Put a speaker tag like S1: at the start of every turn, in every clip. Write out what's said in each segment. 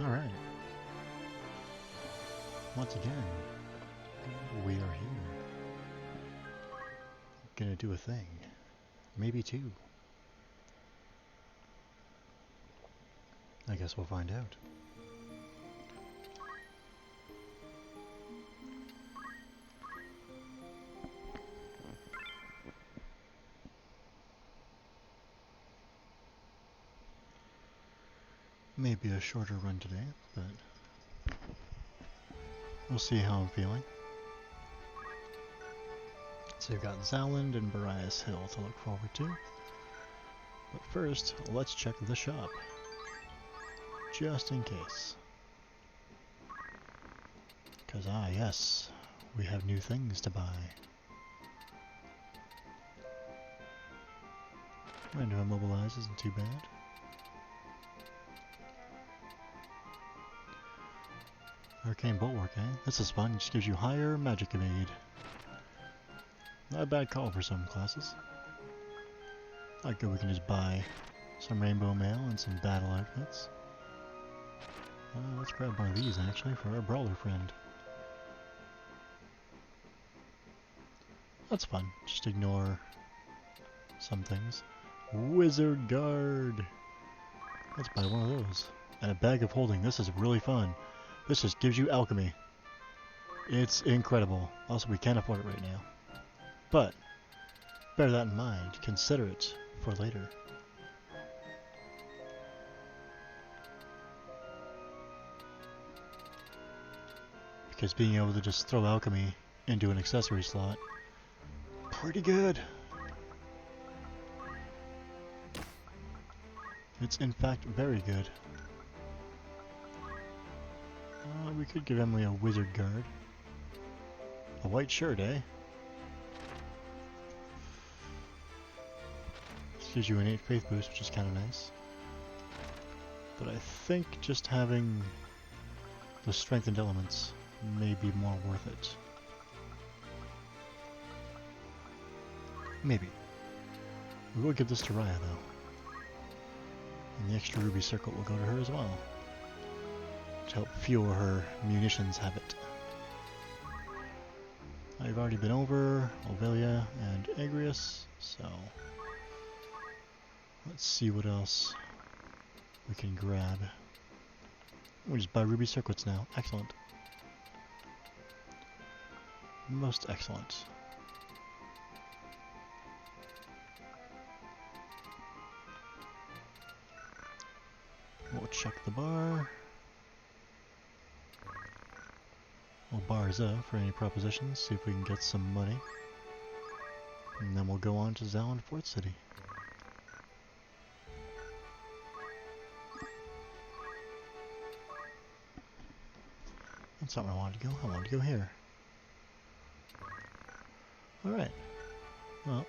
S1: Alright. Once again, we are here. Gonna do a thing. Maybe two. I guess we'll find out. Maybe a shorter run today, but we'll see how I'm feeling. So you've got Zowland and Barias Hill to look forward to. But first, let's check the shop. Just in case. Because, yes, we have new things to buy. Random immobilize isn't too bad. Arcane Bulwark, eh? This is fun, it just gives you higher magic evade. Not a bad call for some classes. I think we can just buy some rainbow mail and some battle outfits. Let's grab one of these actually for our brawler friend. That's fun, just ignore some things. Wizard Guard! Let's buy one of those. And a bag of holding, this is really fun. This just gives you alchemy. It's incredible. Also, we can't afford it right now. But, bear that in mind. Consider it for later. Because being able to just throw alchemy into an accessory slot, pretty good. It's in fact very good. We could give Emily a wizard guard. A white shirt, eh? This gives you an 8 faith boost, which is kind of nice. But I think just having the strengthened elements may be more worth it. Maybe. We will give this to Raya, though. And the extra ruby circle will go to her as well, to help fuel her munitions habit. I've already been over Ovelia and Agrius, so let's see what else we can grab. We just buy ruby circlets now. Excellent. Most excellent. We'll check the bar. We'll Barza for any propositions, see if we can get some money. And then we'll go on to Zowland Fort City. That's not where I wanted to go. I wanted to go here. Alright. Well.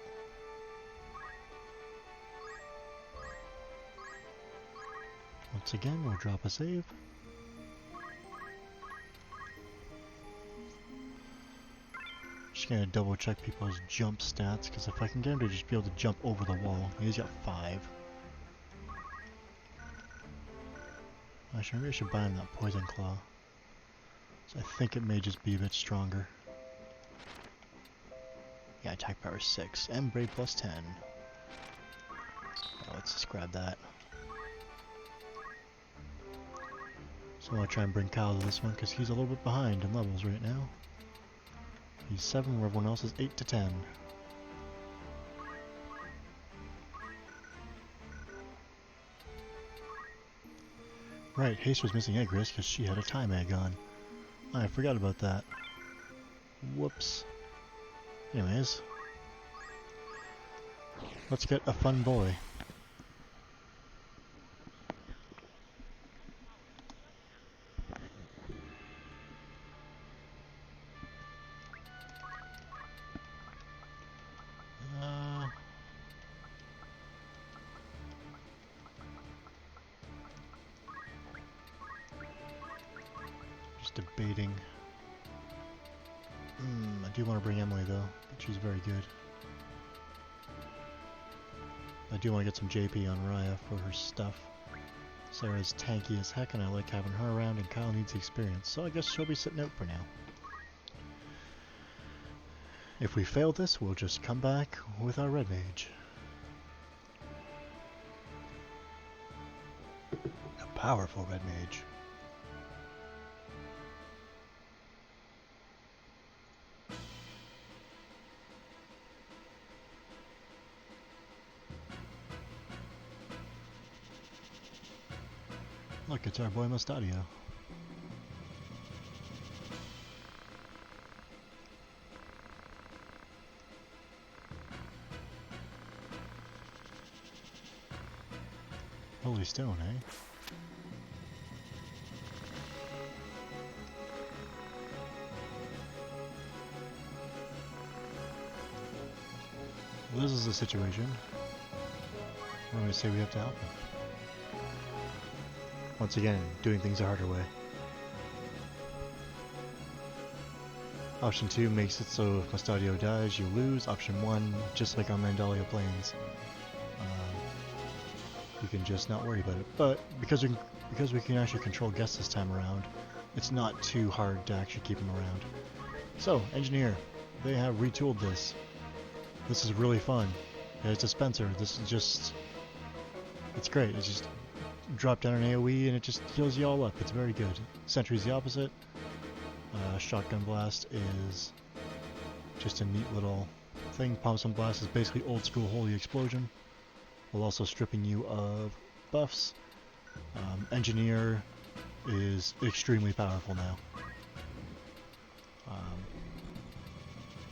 S1: Once again, we'll drop a save. Just gonna double check people's jump stats, because if I can get him to just be able to jump over the wall, he's got 5. Actually, maybe I should buy him that poison claw. So I think it may just be a bit stronger. Yeah, attack power 6, and brave plus 10. Yeah, let's just grab that. So I'll try and bring Kyle to this one, because he's a little bit behind in levels right now. He's 7, where everyone else is 8 to 10. Right, Haste was missing egg risk because she had a time egg on. I forgot about that. Whoops. Anyways. Let's get a fun boy. Debating. I do want to bring Emily though, but she's very good. I do want to get some JP on Raya for her stuff. Sarah's tanky as heck and I like having her around, and Kyle needs experience, so I guess she'll be sitting out for now. If we fail this, we'll just come back with our red mage. A powerful red mage. Look, it's our boy Mustadio. Holy stone, eh? Well, this is the situation. I'm going to say we have to help him. Once again, doing things the harder way. Option 2 makes it so if Mustadio dies, you lose. Option 1, just like on Mandalia Plains, you can just not worry about it. But because we can actually control guests this time around, it's not too hard to actually keep them around. So, engineer, they have retooled this. This is really fun. Yeah, it's a dispenser. This is just, it's great. It's just drop down an AoE and it just heals you all up. It's very good. Sentry's the opposite. Shotgun blast is just a neat little thing. Pomson blast is basically old school holy explosion, while also stripping you of buffs. Engineer is extremely powerful now.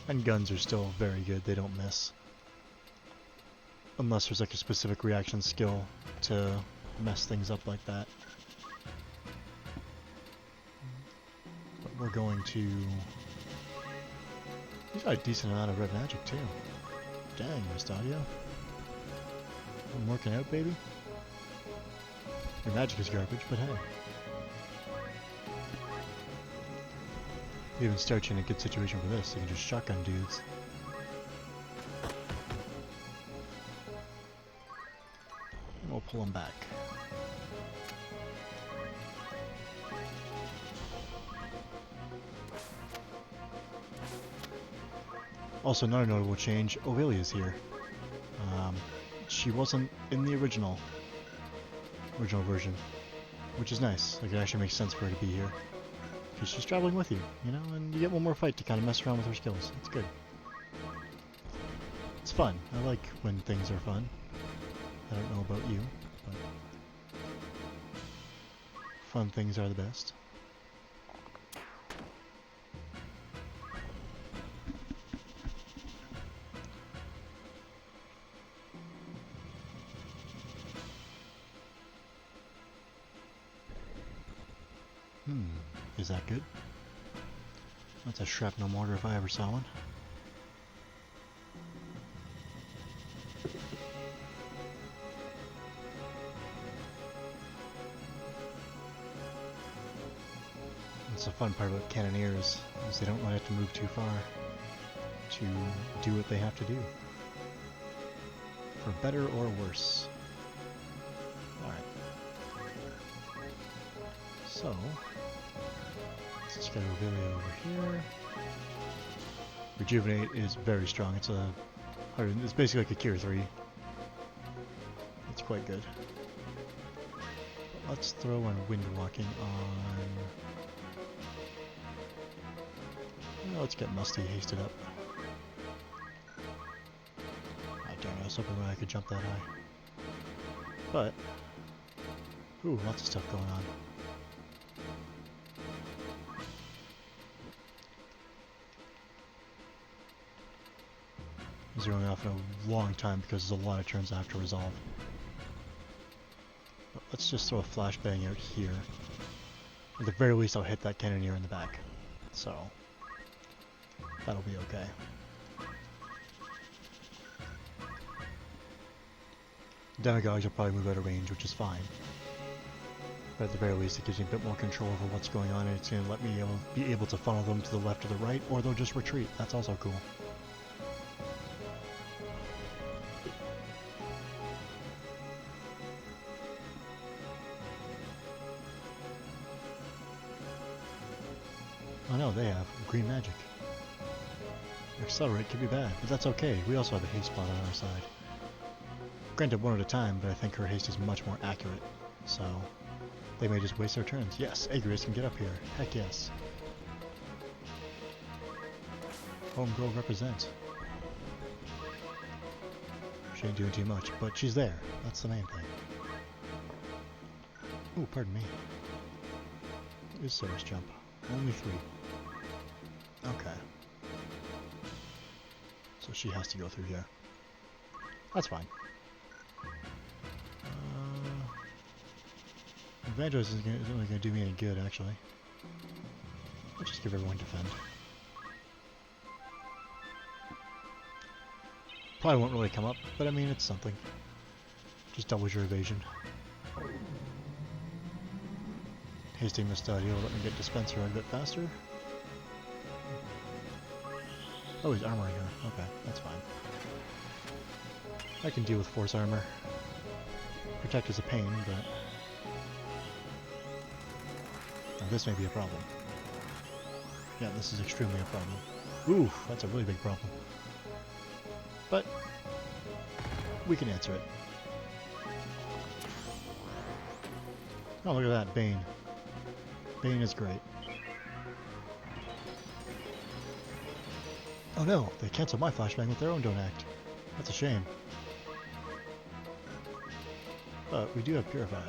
S1: And guns are still very good, they don't miss. Unless there's like a specific reaction skill to mess things up like that. But we're going to... He's got a decent amount of red magic too. Dang, Mustadio. I'm working out, baby. Your magic is garbage, but hey. Even Starchy in a good situation for this, you can just shotgun dudes. And we'll pull them back. Also, another notable change, Ovelia's here. She wasn't in the original version, which is nice. Like, it actually makes sense for her to be here. Because she's traveling with you, you know, and you get one more fight to kind of mess around with her skills. It's good. It's fun. I like when things are fun. I don't know about you, but fun things are the best. Is that good? That's a shrapnel mortar if I ever saw one. That's the fun part about cannoneers, is they don't really have to move too far to do what they have to do. For better or worse. Alright. So... let's get Ovelia over here. Rejuvenate is very strong. It's it's basically like a Cure 3. It's quite good. But let's throw on Wind Walking on... well, let's get Musty hasted up. I don't know, I was hoping I could jump that high. But... ooh, lots of stuff going on. Zeroing off in a long time because there's a lot of turns I have to resolve. But let's just throw a flashbang out here. At the very least I'll hit that cannoneer in the back. So that'll be okay. Demagogues will probably move out of range, which is fine. But at the very least it gives me a bit more control over what's going on, and it's going to let me be able to funnel them to the left or the right, or they'll just retreat. That's also cool. Oh no, they have green magic. Accelerate could be bad, but that's okay. We also have a haste spot on our side. Granted, one at a time, but I think her haste is much more accurate. So, they may just waste their turns. Yes, Agrius can get up here. Heck yes. Homegirl represent. She ain't doing too much, but she's there. That's the main thing. Ooh, pardon me. What is Sarah's jump? Only 3. Okay. So she has to go through here. That's fine. Evangelist isn't really going to do me any good, actually. Let's just give everyone defend. Probably won't really come up, but I mean, it's something. Just doubles your evasion. Hasting this study will let me get dispenser a bit faster. Oh, he's armoring her. Okay, that's fine. I can deal with force armor. Protect is a pain, but... Now this may be a problem. Yeah, this is extremely a problem. Ooh, that's a really big problem. But we can answer it. Oh, look at that, Bane. Bane is great. Oh no, they canceled my flashbang with their own don't act. That's a shame. But we do have Purify,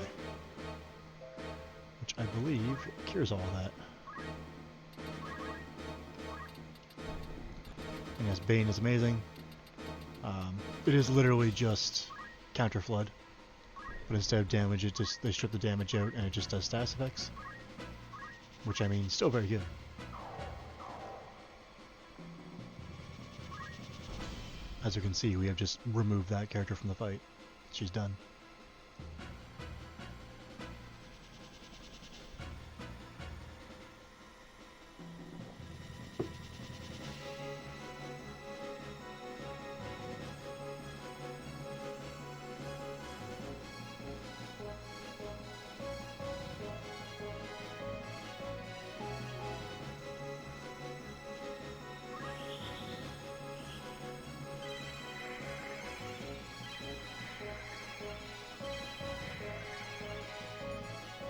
S1: which I believe cures all that. And yes, Bane is amazing. It is literally just counter flood, but instead of damage, it just they strip the damage out and it just does status effects, which I mean, still very good. As you can see, we have just removed that character from the fight. She's done.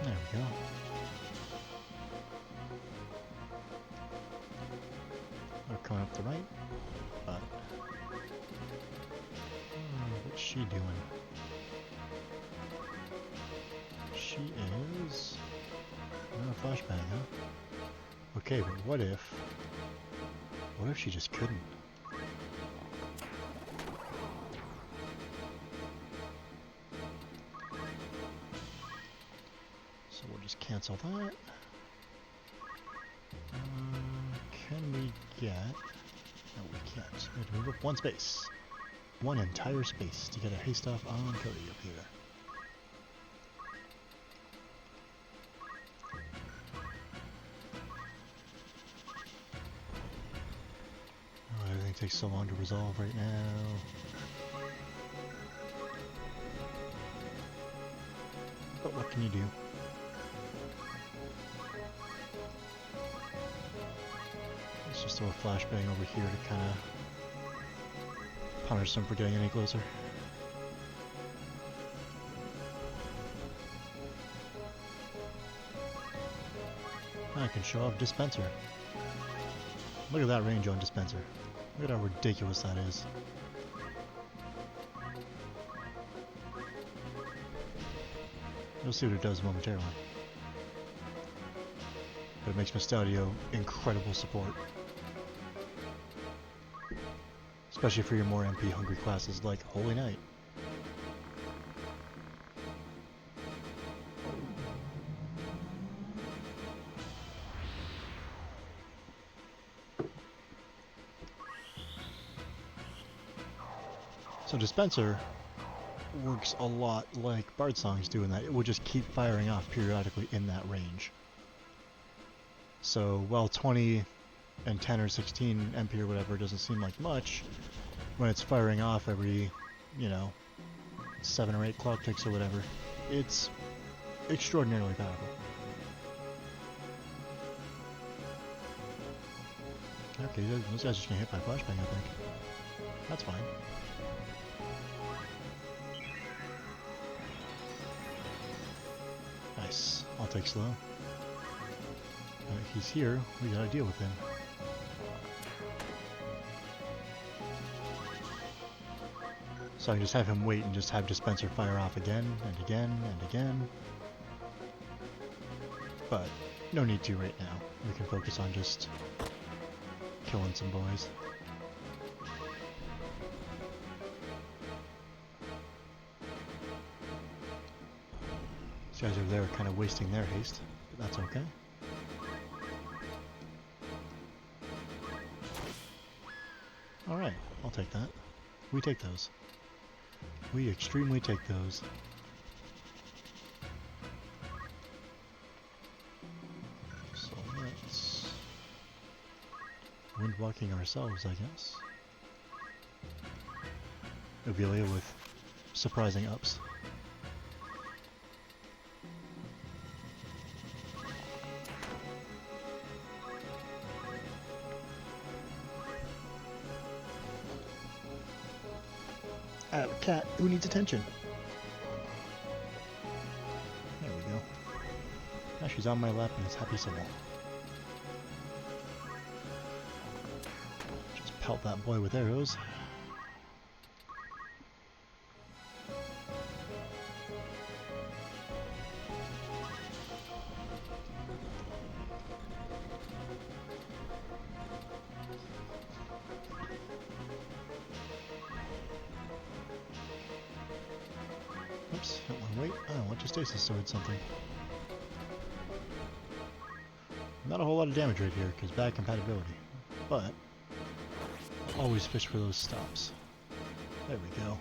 S1: There we go. They're coming up the right, but what's she doing? She is a flashbang, huh? Okay, but what if she just couldn't? So we'll just cancel that. Can we get... No, we can't. We have to move up one space. One entire space to get a haste off on Cody up here. Oh, everything takes so long to resolve right now. But what can you do? Let's just throw a flashbang over here to kind of punish them for getting any closer. I can show off Dispenser. Look at that range on Dispenser. Look at how ridiculous that is. You'll see what it does momentarily. But it makes Mystadio incredible support. Especially for your more MP hungry classes like Holy Knight. So Dispenser works a lot like Bard Songs do in that it will just keep firing off periodically in that range. So while 20 and 10 or 16 MP or whatever doesn't seem like much, when it's firing off every, 7 or 8 clock ticks or whatever, it's extraordinarily powerful. Okay, those guys are just gonna hit by flashbang, I think. That's fine. Nice. I'll take slow. He's here. We gotta deal with him. So I can just have him wait and just have Dispenser fire off again and again and again. But no need to right now. We can focus on just killing some boys. These guys over there are kind of wasting their haste, but that's okay. Alright, I'll take that. We take those. We extremely take those. So let's wind walking ourselves, I guess. Obelia with surprising ups. Cat, who needs attention? There we go. Now she's on my lap and it's happy symbol. Just pelt that boy with arrows. Oops, don't want to wait. Oh, I want to stasis sword something. Not a whole lot of damage right here, because bad compatibility. But, I'll always fish for those stops. There we go.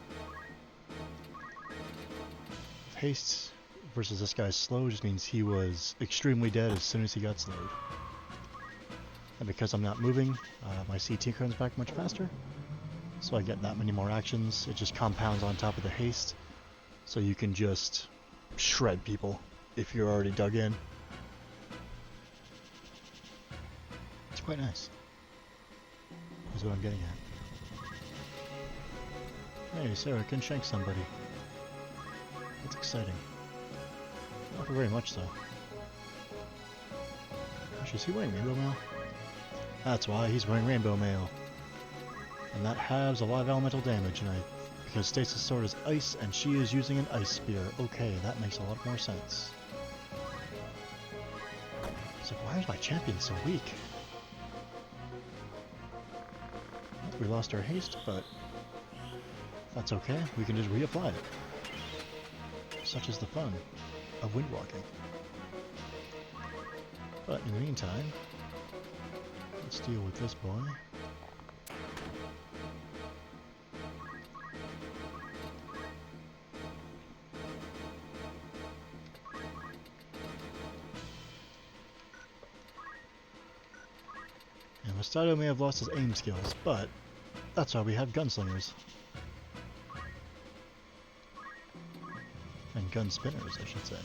S1: If haste versus this guy's slow just means he was extremely dead as soon as he got slowed. And because I'm not moving, my CT comes back much faster. So I get that many more actions. It just compounds on top of the haste. So you can just shred people if you're already dug in. It's quite nice. Is what I'm getting at. Hey, Sarah can shank somebody. That's exciting. Not for very much, though. Actually, is he wearing rainbow mail? That's why he's wearing rainbow mail. And that halves a lot of elemental damage, and because Stasis Sword is ice and she is using an ice spear. Okay, that makes a lot more sense. So why is my champion so weak? Well, we lost our haste, but that's okay. We can just reapply it. Such is the fun of windwalking. But in the meantime, let's deal with this boy. Mostardo may have lost his aim skills, but that's why we have gunslingers. And gun spinners, I should say.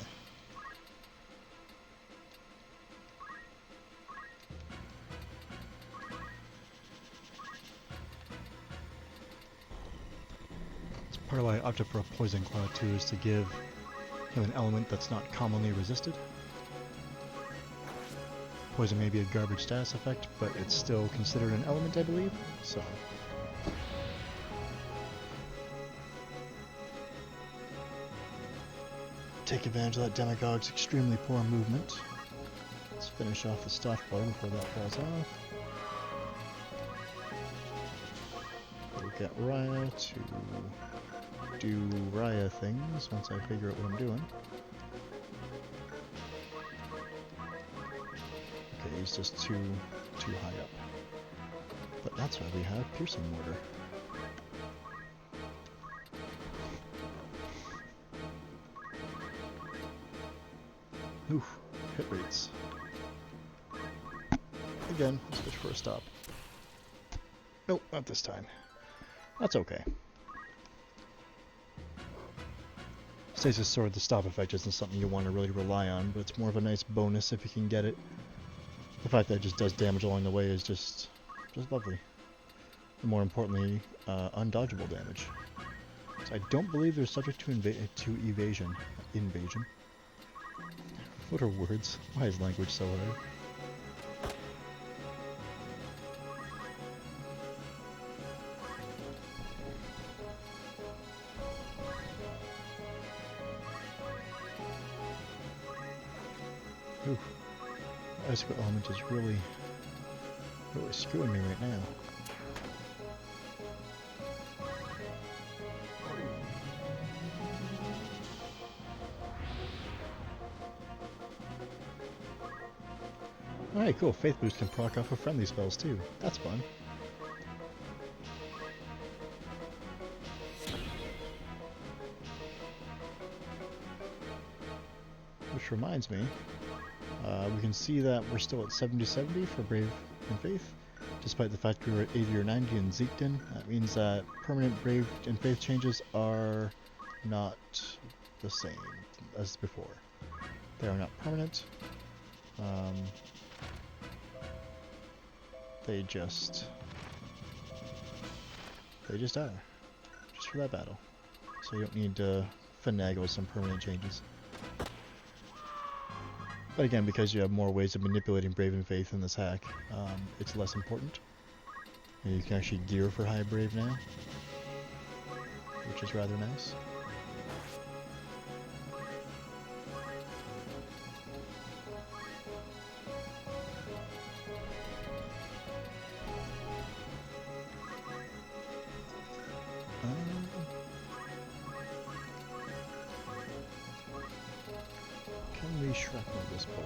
S1: That's part of why I opted for a Poison Cloud too, is to give him an element that's not commonly resisted. Poison may be a garbage status effect, but it's still considered an element, I believe, so... Take advantage of that Demagogue's extremely poor movement. Let's finish off the staff bar before that falls off. We'll get Raya to do Raya things once I figure out what I'm doing. He's just too high up. But that's why we have Piercing Mortar. Oof, hit rates. Again, switch for a stop. Nope, not this time. That's okay. Stasis Sword, the stop effect isn't something you want to really rely on, but it's more of a nice bonus if you can get it. The fact that it just does damage along the way is just Just lovely. And more importantly, undodgeable damage. So I don't believe they're subject to evasion. Invasion. What are words? Why is language so hard? Ooh. Icicle element is really screwing me right now. Alright, cool. Faith Boost can proc off of friendly spells too. That's fun. Which reminds me, we can see that we're still at 70-70 for Brave and Faith, despite the fact we were at 80 or 90 in Zeekden. That means that permanent Brave and Faith changes are not the same as before. They are not permanent. They just are, just for that battle. So you don't need to finagle some permanent changes. But again, because you have more ways of manipulating Brave and Faith in this hack, it's less important. And you can actually gear for high Brave now, which is rather nice. Can we shrapnel this boy?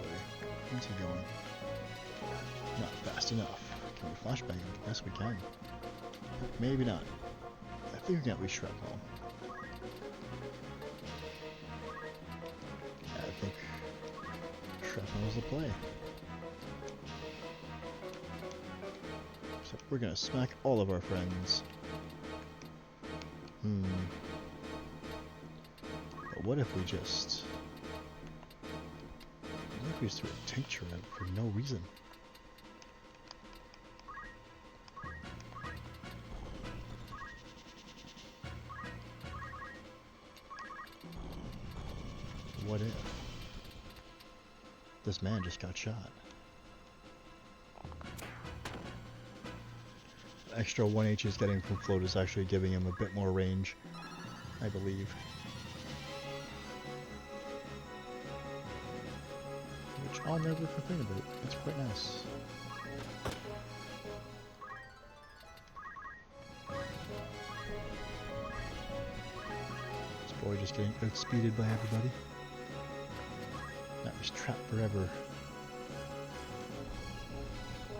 S1: Where's he going? Not fast enough. Can we flashbang him? Yes, we can. Maybe not. I think we can at least shrapnel. Yeah, I think shrapnel is the play. So we're gonna smack all of our friends. But what if we just... What if we just threw a tincture out for no reason? What if this man just got shot? The extra 1H he's getting from float is actually giving him a bit more range, I believe. Which I'll never complain about. It's quite nice. This boy just getting outspeeded by everybody. That was trapped forever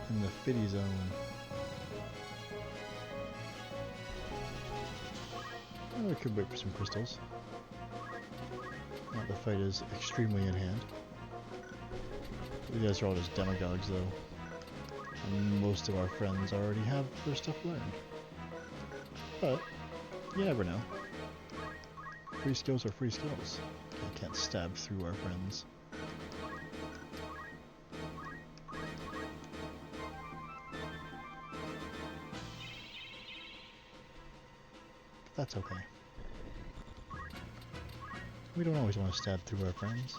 S1: in the Fiddy zone. Oh, we could wait for some crystals. Now the fight is extremely in hand. You guys are all just demagogues though. And most of our friends already have their stuff learned. But, you never know. Free skills are free skills. I can't stab through our friends. That's okay. We don't always want to stab through our friends.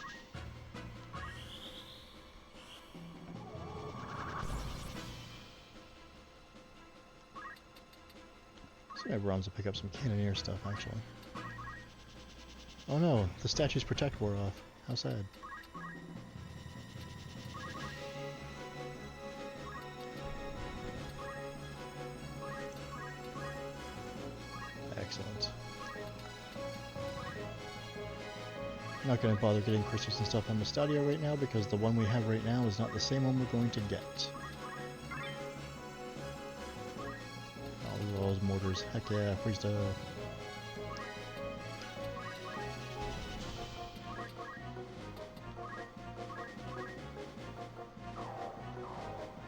S1: So maybe Roms will pick up some cannoneer stuff, actually. Oh no, the statue's protect wore off. How sad. Excellent. I'm not going to bother getting crystals and stuff on the Stadio right now because the one we have right now is not the same one we're going to get. Oh, those mortars. Heck yeah, free stuff.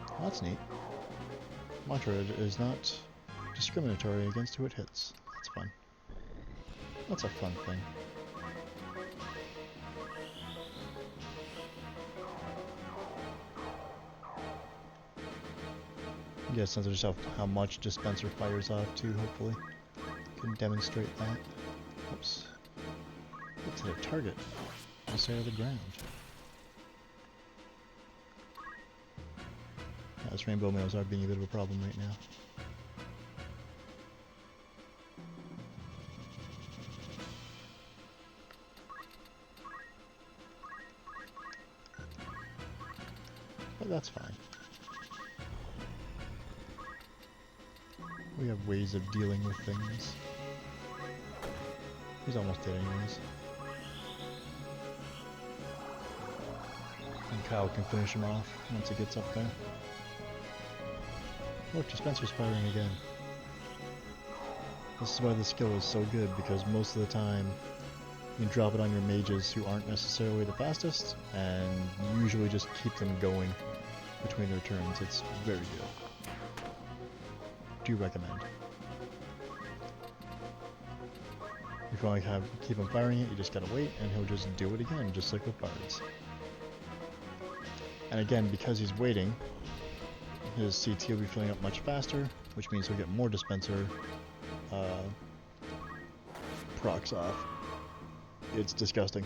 S1: Well, that's neat. Mantra is not discriminatory against who it hits. That's fun. That's a fun thing. get a sense of just how much dispenser fires off too, hopefully. Can demonstrate that. Oops. Let's hit a target. Let's out of the ground. Yeah, those rainbow males are being a bit of a problem right now. But that's fine. We have ways of dealing with things. He's almost dead anyways. And Kyle can finish him off once he gets up there. Look, dispenser's firing again. This is why the skill is so good, because most of the time you can drop it on your mages who aren't necessarily the fastest, and usually just keep them going between their turns. It's very good. Do recommend. If you want to keep him firing it, you just gotta wait, and he'll just do it again, just like with bards. And again, because he's waiting, his CT will be filling up much faster, which means he'll get more dispenser procs off. It's disgusting.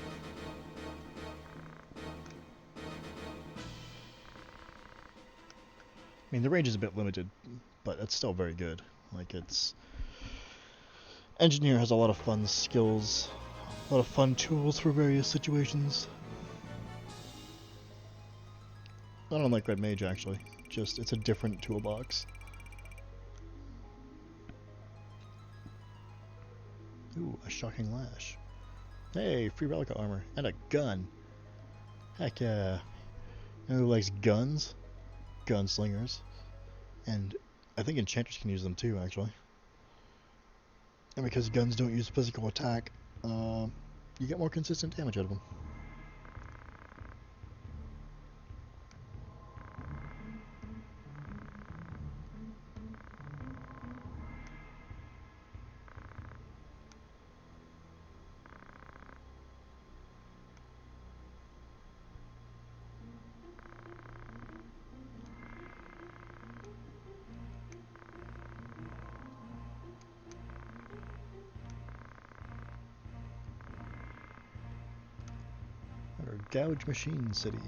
S1: I mean, the range is a bit limited, but it's still very good. Like, it's... Engineer has a lot of fun skills, a lot of fun tools for various situations. Not unlike Red Mage, actually. Just, it's a different toolbox. Ooh, a shocking lash. Hey, free Relica armor. And a gun. Heck yeah. You know who likes guns? Gunslingers. And I think enchanters can use them too, actually. And because guns don't use physical attack, you get more consistent damage out of them. Or Gouge Machine City.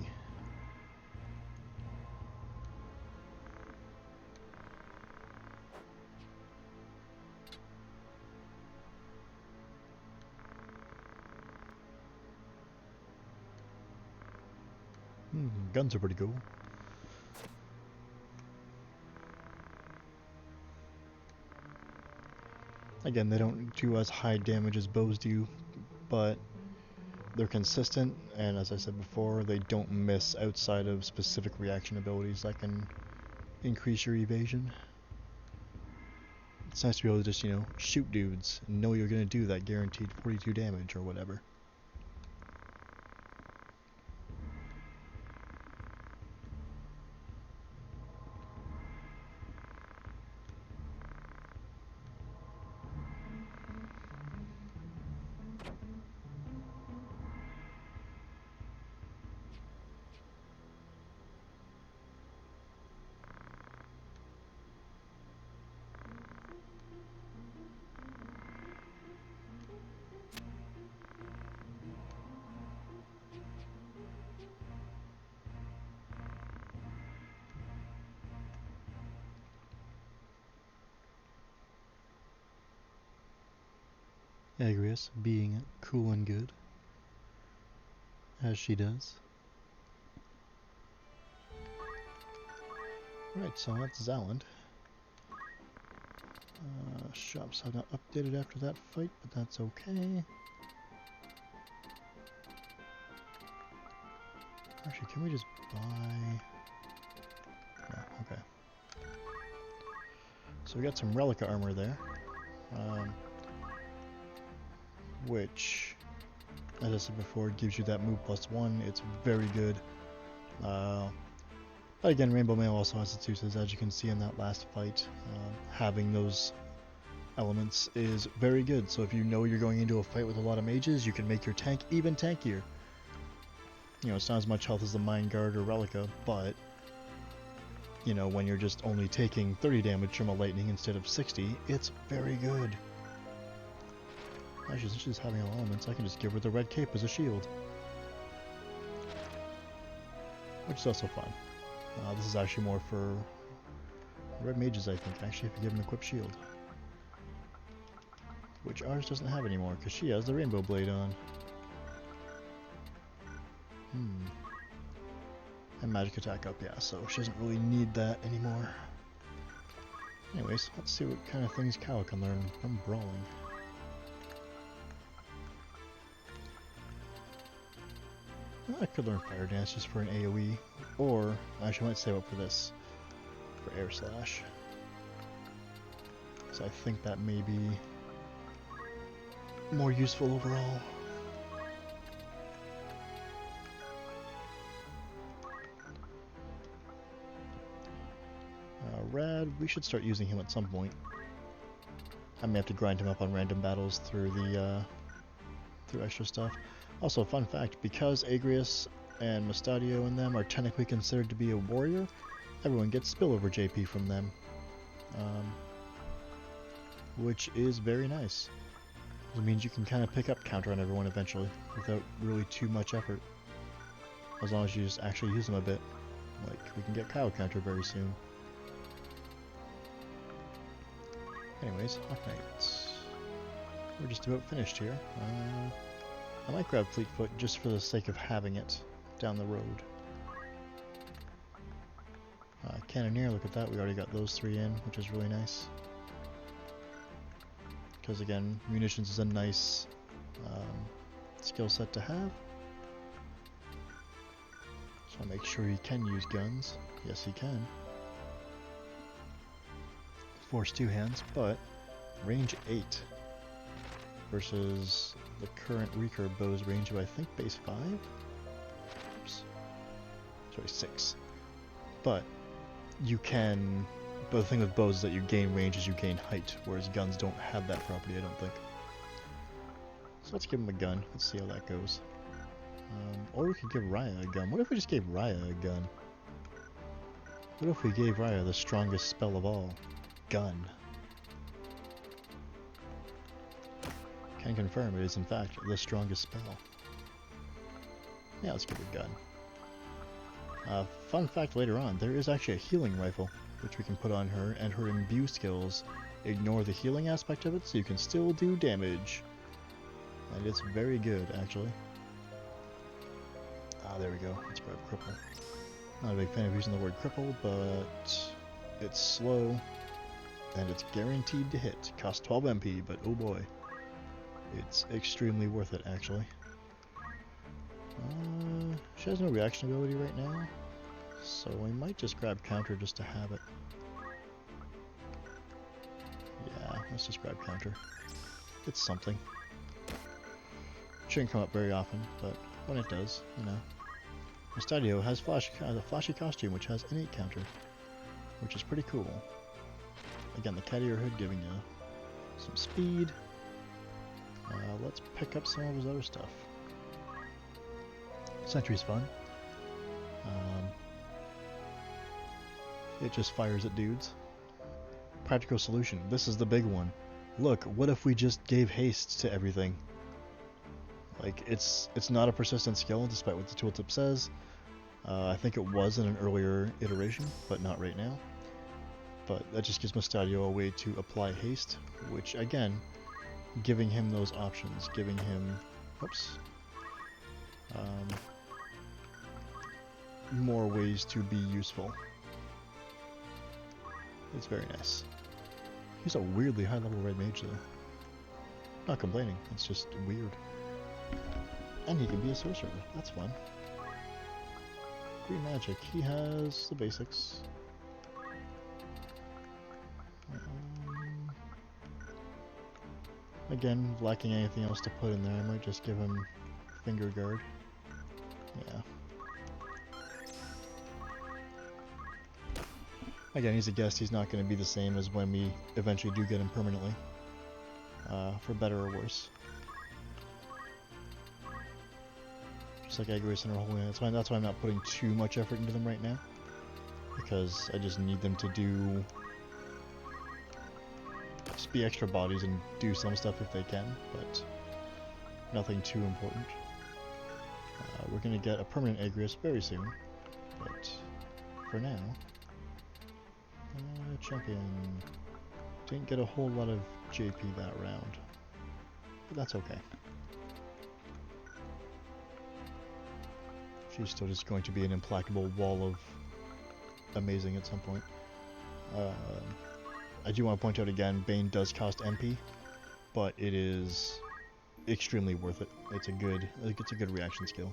S1: Guns are pretty cool. Again, they don't do as high damage as bows do, but they're consistent, and as I said before, they don't miss outside of specific reaction abilities that can increase your evasion. It's nice to be able to just, you know, shoot dudes and know you're gonna do that guaranteed 42 damage or whatever. Agrius being cool and good, as she does. Right, so that's Zaland. Shops have not updated after that fight, but that's okay. Actually, can we just buy... No, okay. So we got some Relica armor there. Which, as I said before, gives you that move +1. It's very good. But again, Rainbow Mail also has its uses, as you can see in that last fight. Having those elements is very good. So if you know you're going into a fight with a lot of mages, you can make your tank even tankier. You know, it's not as much health as the Mind Guard or Relica, but you know, when you're just only taking 30 damage from a lightning instead of 60, it's very good. Actually, since she's having all elements, I can just give her the red cape as a shield. Which is also fun. This is actually more for red mages, I think, actually, if you give them equipped shield. Which ours doesn't have anymore, because she has the rainbow blade on. And magic attack up, yeah, so she doesn't really need that anymore. Anyways, let's see what kind of things Cow can learn from Brawling. I could learn Fire Dance just for an AoE, or actually I might save up for this, for Air Slash. So I think that may be more useful overall. Rad, we should start using him at some point. I may have to grind him up on random battles through the through extra stuff. Also, fun fact, because Agrius and Mustadio and them are technically considered to be a warrior, everyone gets spillover JP from them. Which is very nice. It means you can kind of pick up counter on everyone eventually, without really too much effort. As long as you just actually use them a bit. Like, we can get Kyle counter very soon. Anyways, Hawk Knights. We're just about finished here. I might grab Fleetfoot just for the sake of having it down the road. Cannoneer, look at that, we already got those 3 in, which is really nice. Because again, munitions is a nice skill set to have. So I'll make sure he can use guns. Yes, he can. Force 2 hands, but range 8 versus the current recurve bow's range of, I think, base 5? Oops. Sorry, 6. But you can... But the thing with bows is that you gain range as you gain height, whereas guns don't have that property, I don't think. So let's give him a gun. Let's see how that goes. Or we could give Raya a gun. What if we just gave Raya a gun? What if we gave Raya the strongest spell of all? Gun. Can confirm it is in fact the strongest spell. Yeah, let's give her a gun. Fun fact later on, there is actually a healing rifle, which we can put on her, and her imbue skills ignore the healing aspect of it, so you can still do damage. And it's very good, actually. There we go. Let's grab Cripple. Not a big fan of using the word cripple, but it's slow, and it's guaranteed to hit. Costs 12 MP, but oh boy. It's extremely worth it, actually. She has no reaction ability right now, so we might just grab counter just to have it. Yeah, let's just grab counter. It's something. Shouldn't come up very often, but when it does, you know. Mustadio has a flashy costume which has innate counter, which is pretty cool. Again, the cat ear hood giving you some speed. Let's pick up some of his other stuff. Sentry's fun. It just fires at dudes. Practical solution. This is the big one. Look, what if we just gave haste to everything? Like, it's not a persistent skill, despite what the tooltip says. I think it was in an earlier iteration, but not right now. But that just gives Mustadio a way to apply haste, which, again, giving him those options, giving him... Oops. More ways to be useful. It's very nice. He's a weirdly high level red mage though. Not complaining, it's just weird. And he can be a sorcerer, that's fun. Green magic, he has the basics. Again, lacking anything else to put in there, I might just give him finger guard. Yeah. Again, he's a guest, he's not going to be the same as when we eventually do get him permanently. For better or worse. Just like Agrius and her Holy, that's why I'm not putting too much effort into them right now. because I just need them to do just be extra bodies and do some stuff if they can, but nothing too important. We're gonna get a permanent Agrius very soon, but for now, champion didn't get a whole lot of JP that round, but that's okay. She's still just going to be an implacable wall of amazing at some point. I do want to point out again, Bane does cost MP, but it is extremely worth it. It's a good reaction skill.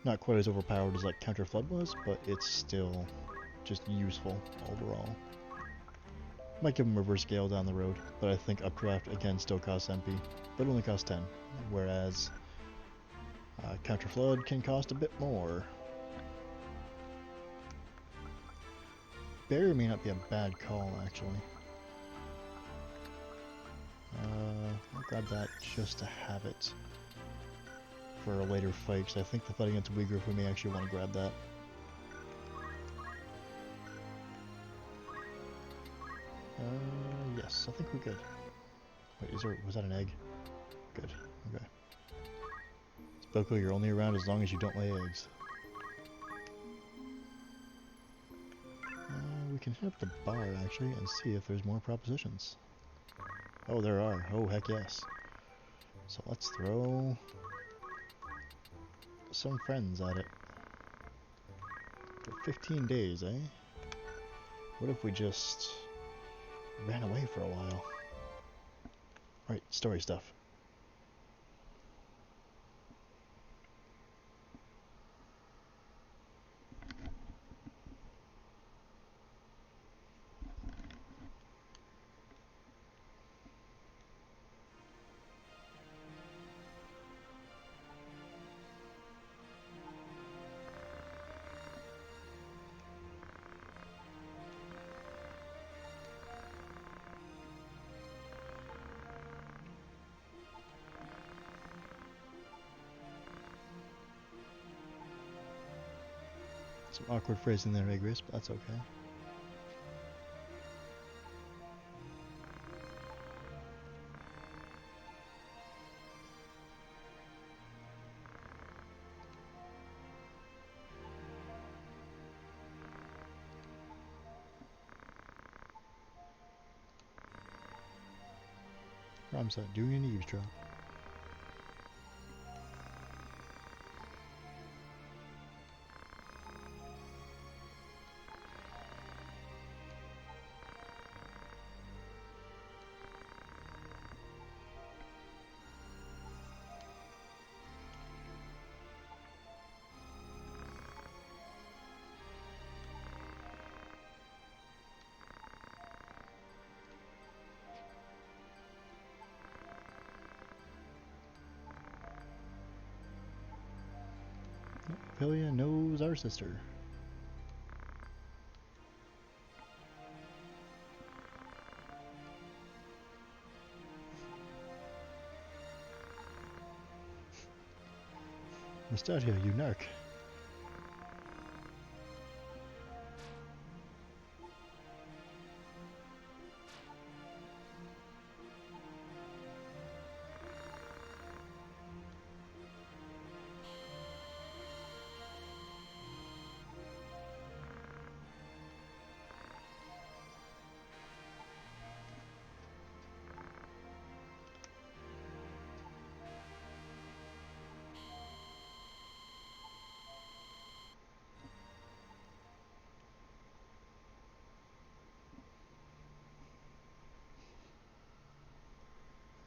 S1: Not quite as overpowered as like Counter Flood was, but it's still just useful overall. Might give him reverse scale down the road, but I think Updraft again still costs MP, but only costs 10, whereas Counter Flood can cost a bit more. Barrier may not be a bad call, actually. I'll grab that just to have it for a later fight, because I think the fight against Uyghur, we may actually want to grab that. Yes, I think we're good. Wait, was that an egg? Good, okay. Spoko, you're only around as long as you don't lay eggs. We can hit up the bar, actually, and see if there's more propositions. Oh, there are. Oh, heck yes. So let's throw some friends at it. For 15 days, eh? What if we just ran away for a while? Right, story stuff. Some awkward phrasing there, Agrius, but that's okay. Ramsat doing an eavesdrop. Pelia knows our sister. Nostalgia, you narc.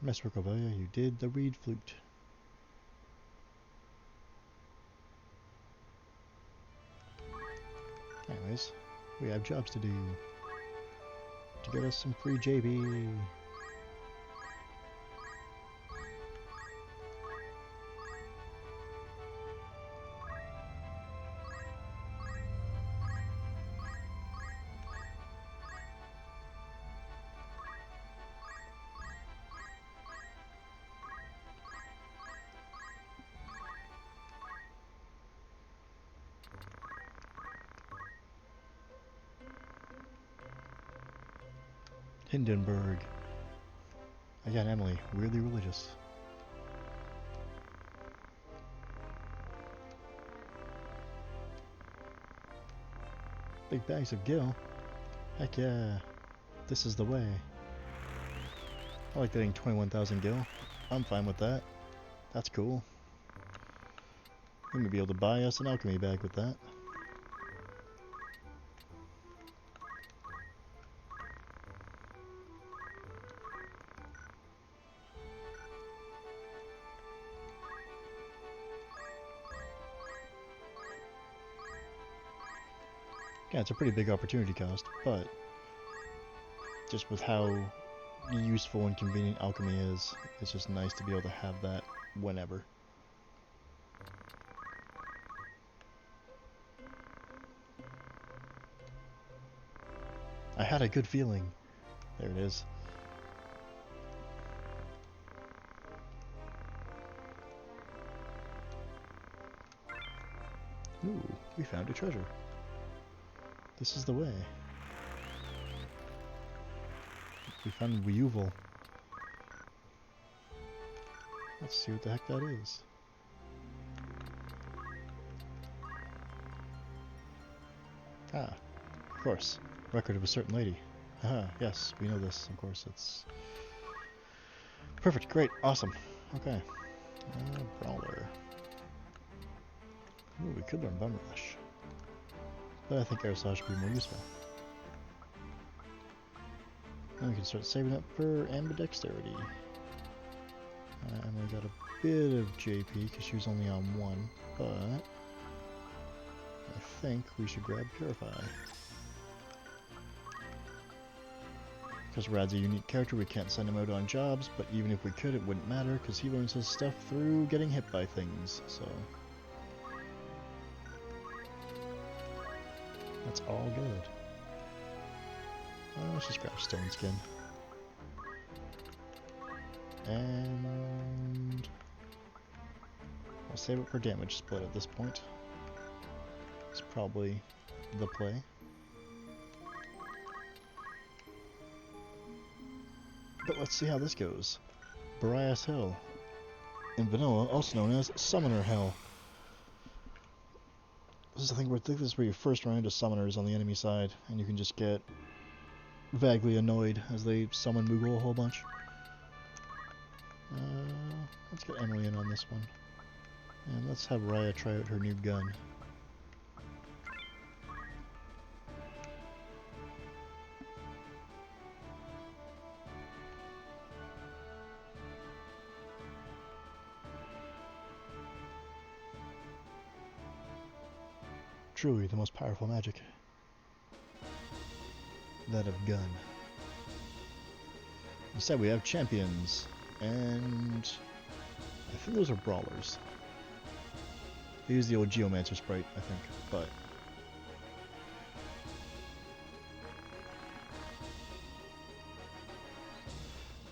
S1: Mr. Covelia, you did the reed flute. Anyways, we have jobs to do. To get us some free JB. Hindenburg. Again, Emily, weirdly religious. Big bags of gil. Heck yeah. This is the way. I like getting 21,000 gil. I'm fine with that. That's cool. We may be able to buy us an alchemy bag with that. Yeah, it's a pretty big opportunity cost, but just with how useful and convenient alchemy is, it's just nice to be able to have that whenever. I had a good feeling. There it is. Ooh, we found a treasure. This is the way. We found Weuvil. Let's see what the heck that is. Ah, of course. Record of a certain lady. Haha, yes, we know this, of course. It's perfect, great, awesome. Okay. Brawler. Ooh, we could learn Bum Rush. But I think Aerosol should be more useful. And we can start saving up for ambidexterity. Emily got a bit of JP because she was only on 1, but I think we should grab Purify. Because Rad's a unique character, we can't send him out on jobs, but even if we could, it wouldn't matter because he learns his stuff through getting hit by things, so that's all good. Let's just grab Stone Skin. And we'll save it for damage split at this point. It's probably the play. But let's see how this goes. Barias Hill. In vanilla, also known as Summoner Hell. This is the thing where I think this is where you first run into summoners on the enemy side, and you can just get vaguely annoyed as they summon Moogle a whole bunch. Let's get Emily in on this one. And let's have Raya try out her new gun. Truly the most powerful magic. That of gun. Instead we have champions, and I think those are brawlers. They use the old Geomancer sprite, I think, but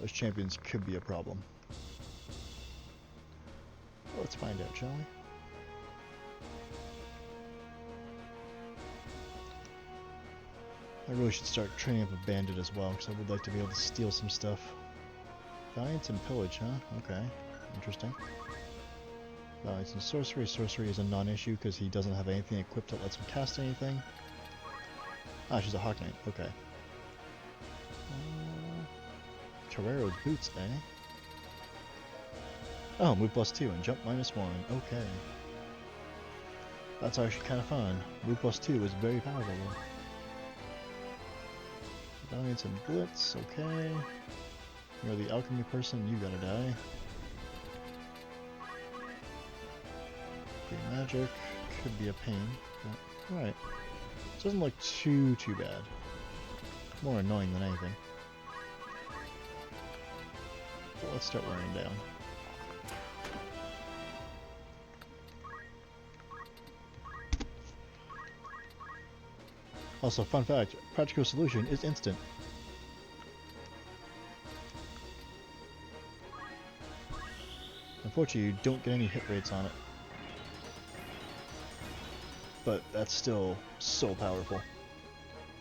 S1: those champions could be a problem. Well, let's find out, shall we? I really should start training up a bandit as well, because I would like to be able to steal some stuff. Valiance and pillage, huh? Okay, interesting. Valiance and sorcery. Sorcery is a non-issue because he doesn't have anything equipped that lets him cast anything. Ah, she's a Hawk Knight. Okay. Torero's boots, eh? Oh, move +2 and jump -1. Okay. That's actually kind of fun. Move +2 is very powerful. Valiance and Blitz, okay. You're the alchemy person, you gotta die. Free magic could be a pain, but alright. It doesn't look too bad. More annoying than anything. But let's start wearing down. Also, fun fact, practical solution is instant. Unfortunately, you don't get any hit rates on it. But that's still so powerful.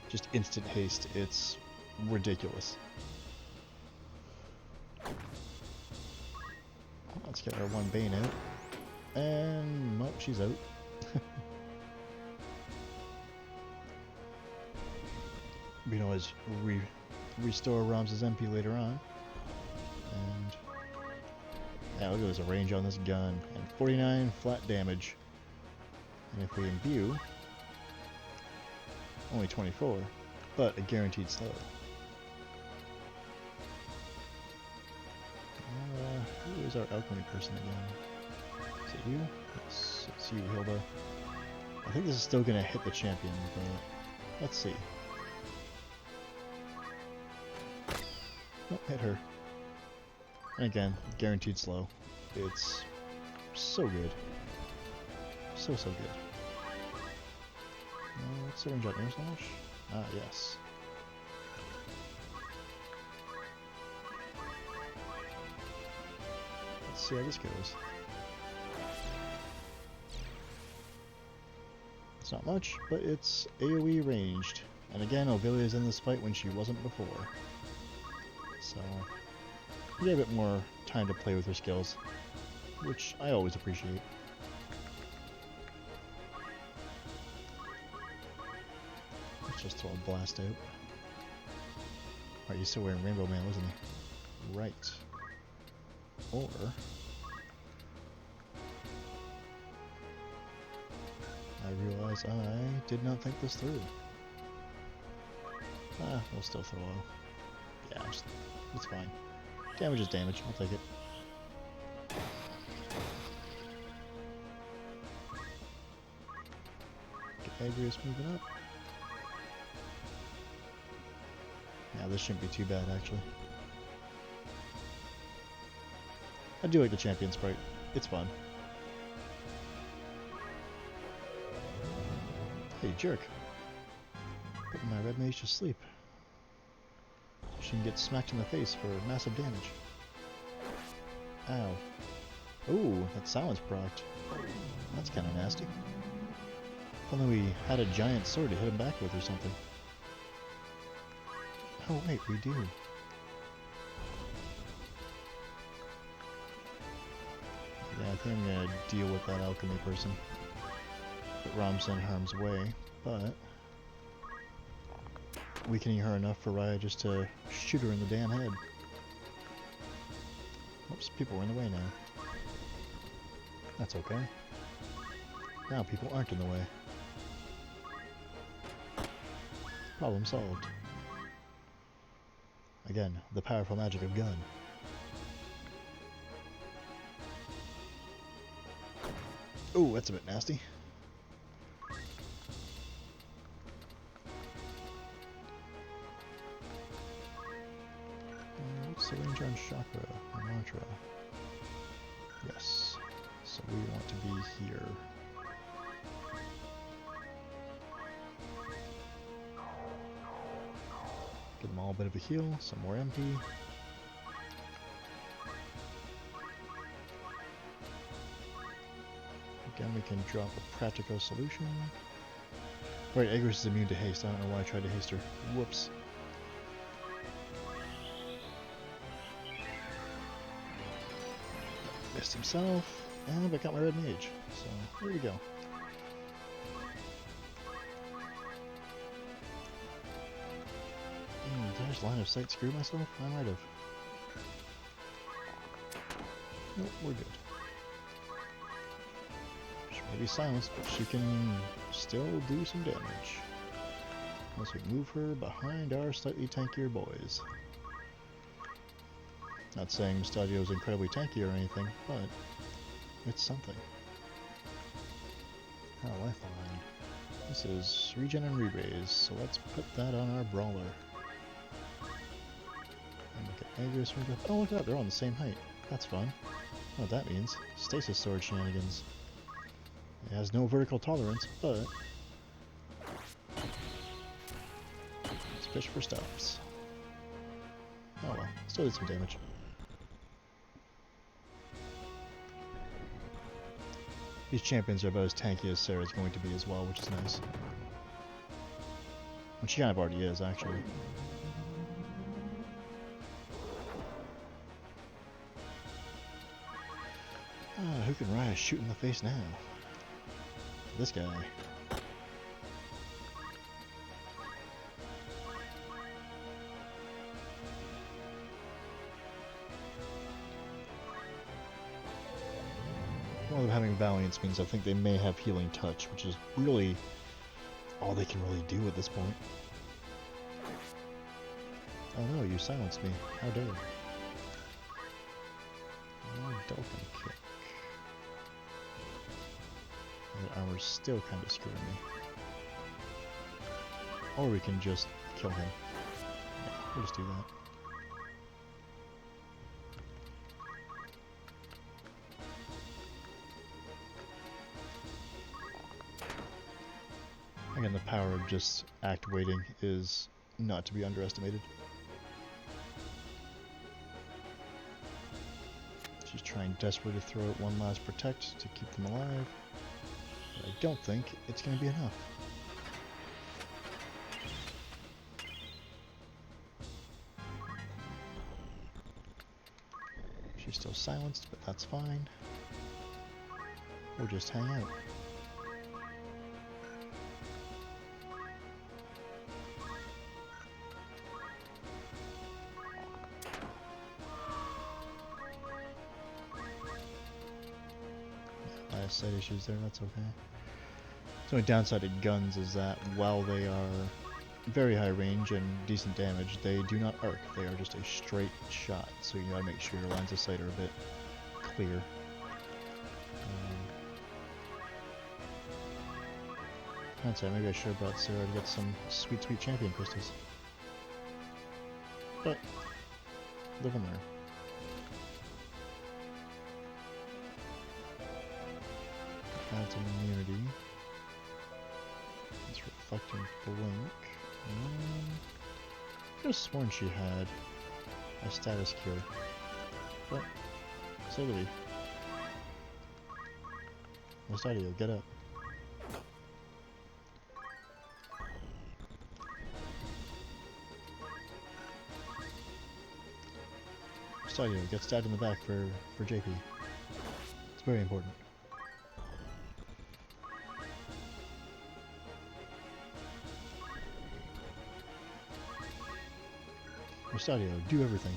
S1: Just instant haste, it's ridiculous. Let's get our one Bane out. And, well, she's out. We can always restore Ram's MP later on. And, yeah, look at there's a range on this gun. And 49 flat damage. And if we imbue, only 24, but a guaranteed slow. Who is our alchemy person again? Is it you? Yes, it's you, Hilda. I think this is still gonna hit the champion, but let's see. Nope, hit her. And again, guaranteed slow. It's so good. So good. What's the range on air slash? Ah, yes. Let's see how this goes. It's not much, but it's AoE ranged. And again, Ovilia's in this fight when she wasn't before. So, you get a bit more time to play with her skills, which I always appreciate. Let's just throw a blast out. Alright, he's still wearing Rainbow Man, wasn't he? Right. Or... I realize I did not think this through. Ah, we'll still throw a... Yeah, it's fine. Damage is damage, I'll take it. Agrius moving up. Yeah, this shouldn't be too bad, actually. I do like the champion sprite. It's fun. Hey, jerk. Putting my red mage to sleep. She can get smacked in the face for massive damage. Ow. Ooh, that silence procced. That's kind of nasty. If only we had a giant sword to hit him back with or something. Oh wait, we do. Yeah, I think I'm gonna deal with that alchemy person. Put Ram's in harm's way, but weakening her enough for Raya just to shoot her in the damn head. Oops, people are in the way now. That's okay. Now people aren't in the way. Problem solved. Again, the powerful magic of gun. Ooh, that's a bit nasty. What's the range on chakra or mantra? Yes. So we want to be here. Give them all a bit of a heal, some more MP. Again, we can drop a practical solution. Right, Agrius is immune to haste. I don't know why I tried to haste her. Whoops. Missed himself, and I got my red mage. So, there we go. Did I just line of sight screw myself? I might have. Nope, we're good. She may be silenced, but she can still do some damage. Unless we move her behind our slightly tankier boys. Not saying Mustachio is incredibly tanky or anything, but it's something. Our lifeline. This is regen and re-raise, so let's put that on our brawler. And look at Agrius. Oh, look at that, they're all the same height. That's fun. What that means? Stasis sword shenanigans. It has no vertical tolerance, but it's fish for stops. Oh well, still did some damage. These champions are about as tanky as Sarah's going to be as well, which is nice. And she kind of already is, actually. Who can Raya shoot in the face now? This guy. Well, having Valiance means I think they may have Healing Touch, which is really all they can really do at this point. Oh no, you silenced me. How dare you. Oh, Dolphin Kick. That armor's still kind of screwing me. Or we can just kill him. Yeah, we'll just do that. Again, the power of just act waiting is not to be underestimated. She's trying desperately to throw out one last protect to keep them alive. But I don't think it's going to be enough. She's still silenced, but that's fine. We'll just hang out. Side issues there, that's okay. The only downside to guns is that while they are very high range and decent damage, they do not arc. They are just a straight shot, so you gotta make sure your lines of sight are a bit clear. Hindsight, maybe I should have brought Sarah to get some sweet, sweet champion crystals. But, live in there. Adds immunity. It's reflecting blink. I could have sworn she had a status cure. But, so do we. Mustadio, get up. Mustadio, get stabbed in the back for JP. It's very important. Celdia, do everything.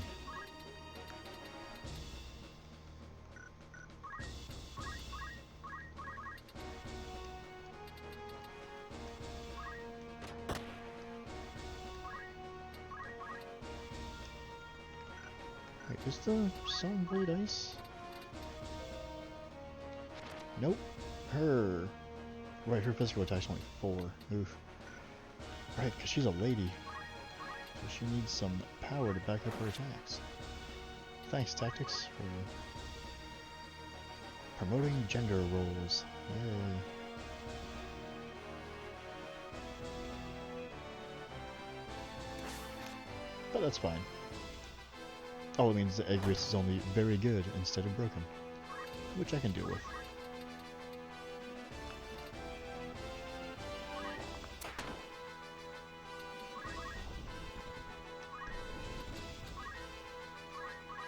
S1: Wait, is the Sun Blade ice? Nope. Her. Right, her physical attack's only 4. Oof. Right, because she's a lady. So she needs some power to back up her attacks. Thanks, Tactics, for promoting gender roles. Yay. But that's fine. All it means is that Egris is only very good instead of broken, which I can deal with.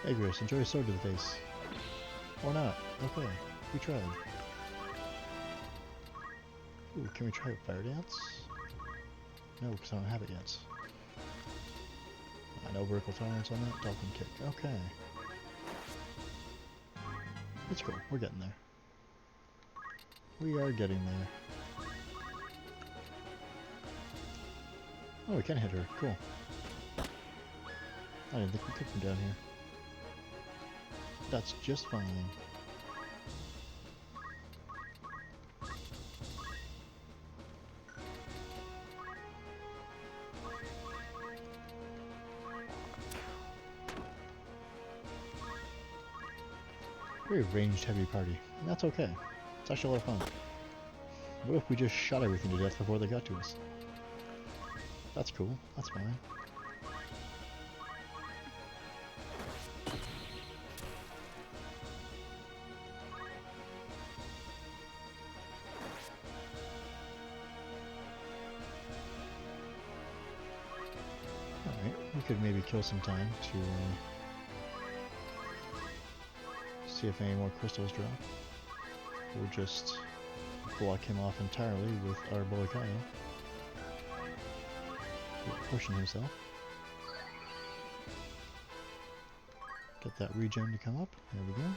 S1: Egris, enjoy a sword to the face. Or not. Okay, we tried. Ooh, can we try Fire Dance? No, because I don't have it yet. No vertical tolerance on that. Dolphin Kick. Okay. It's cool. We're getting there. We are getting there. Oh, we can hit her. Cool. I didn't think we could from down here. That's just fine. Very ranged heavy party. And that's okay. It's actually a lot of fun. What if we just shot everything to death before they got to us? That's cool. That's fine. Alright, we could maybe kill some time to see if any more crystals drop. we'll just block him off entirely with our boy Kyle. Pushing himself. Get that regen to come up. There we go.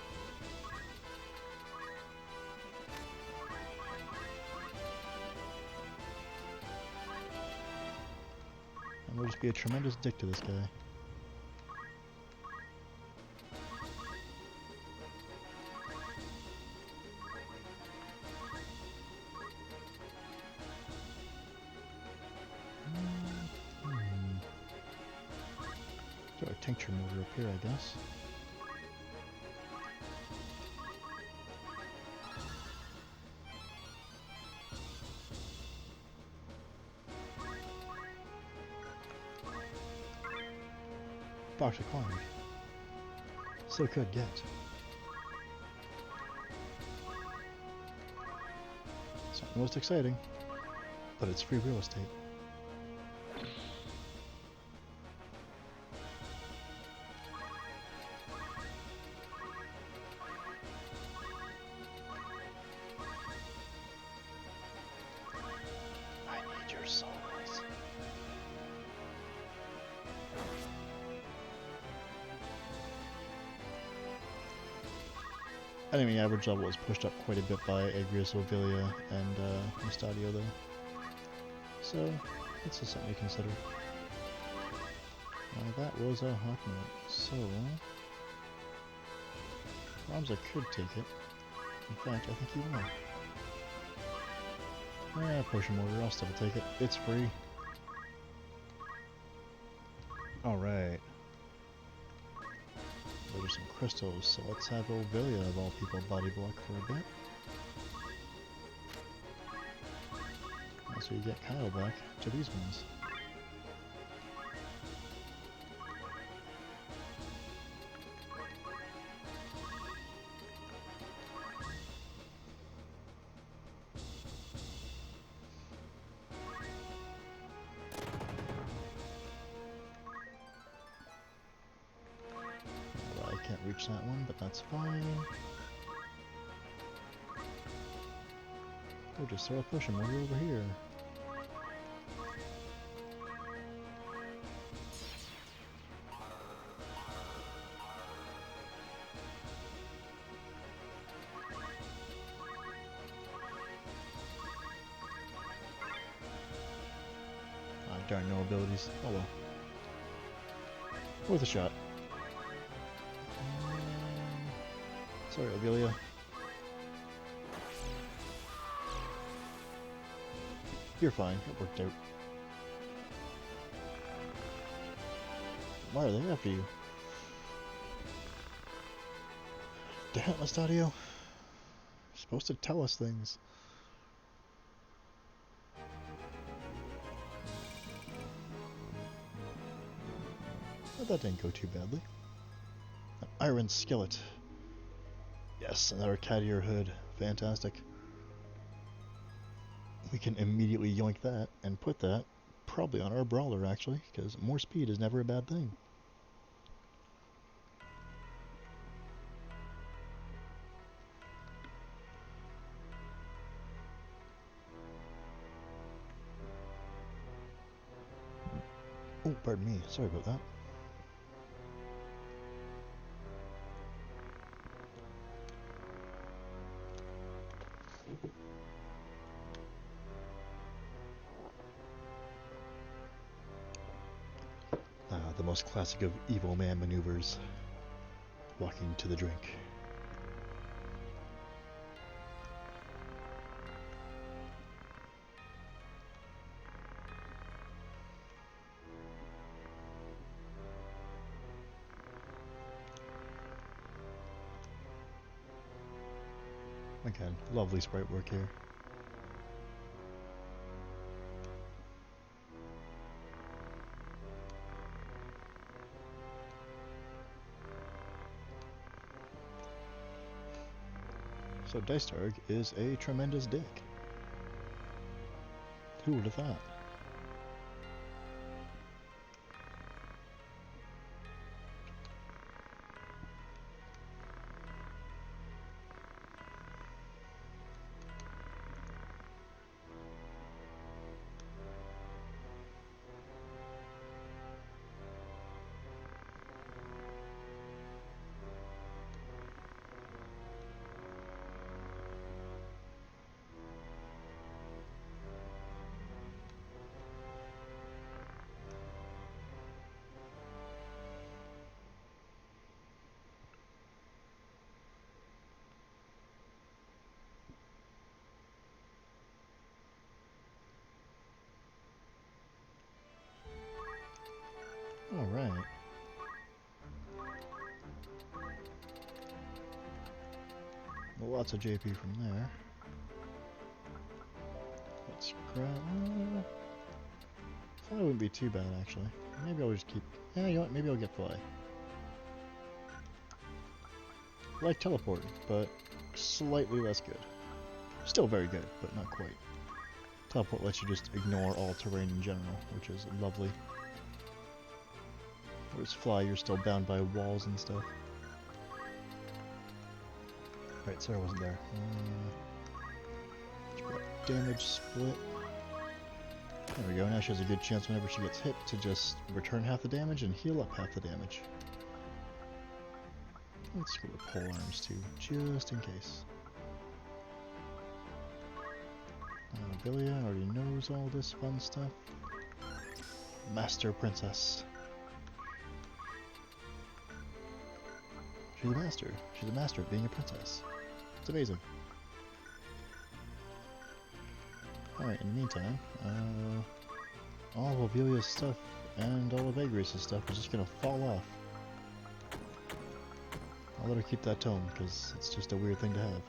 S1: And we'll just be a tremendous dick to this guy. Throw a tincture motor up here, I guess. Box acquired. So could get. It's not the most exciting, but it's free real estate. I need your souls. Enemy average level is pushed up quite a bit by Agrius Ovilia and Mustadio though. So, that's just something to consider. That was a hot note. So, Ramza could take it. In fact, I think he will. Potion mortar, I'll still take it. It's free. Alright. Those are some crystals, so let's have Ovilia of all people body block for a bit. So you get Kyle back to these ones. Well, I can't reach that one, but that's fine. We'll just throw a potion mortar over here. Darn, no abilities. Oh well. Worth a shot. Sorry, Ovilia. You're fine. It worked out. Why are they after you? Damn it, Mustadio. You're supposed to tell us things. But that didn't go too badly. An iron skillet. Yes, another cat ear hood. Fantastic. We can immediately yoink that and put that probably on our brawler actually, because more speed is never a bad thing. Oh, pardon me. Sorry about that. The most classic of evil man maneuvers. Walking to the drink. Again, lovely sprite work here. So Dicetarg is a tremendous dick. Who would have thought? lots of JP from there. Let's grab... Fly wouldn't be too bad, actually. Maybe I'll just keep... Yeah, you know what? Maybe I'll get Fly. I like Teleport, but slightly less good. Still very good, but not quite. Teleport lets you just ignore all terrain in general, which is lovely. Whereas Fly, you're still bound by walls and stuff. Right, Sarah wasn't there. Damage split. There we go, now she has a good chance whenever she gets hit to just return half the damage and heal up half the damage. Let's go with pole arms too, just in case. Abilia already knows all this fun stuff. Master Princess. She's a master. She's a master of being a princess. It's amazing. Alright, in the meantime, all of Avelia's stuff and all of Agrius' stuff is just gonna fall off. I'll let her keep that tome, because it's just a weird thing to have.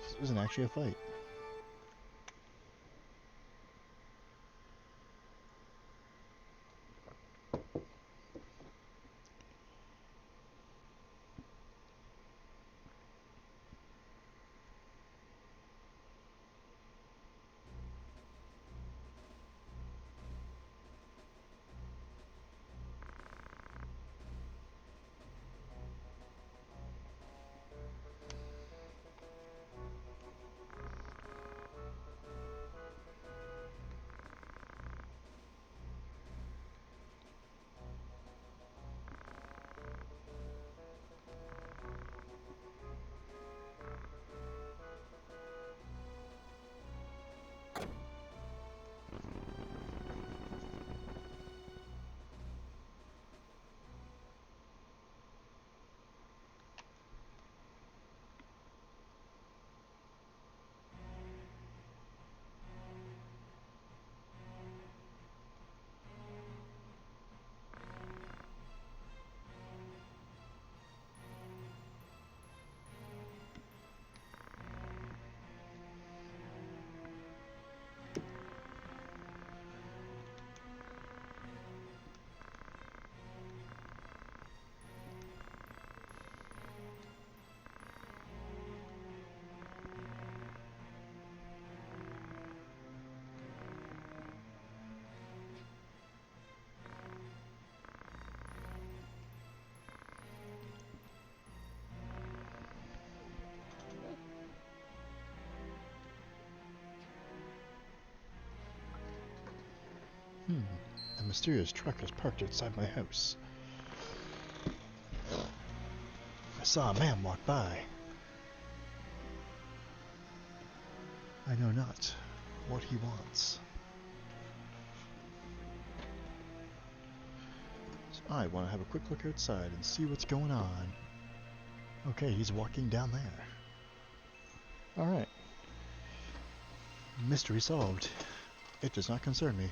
S1: This isn't actually a fight. A mysterious truck is parked outside my house. I saw a man walk by. I know not what he wants. So I want to have a quick look outside and see what's going on. Okay, he's walking down there. Alright. Mystery solved. It does not concern me.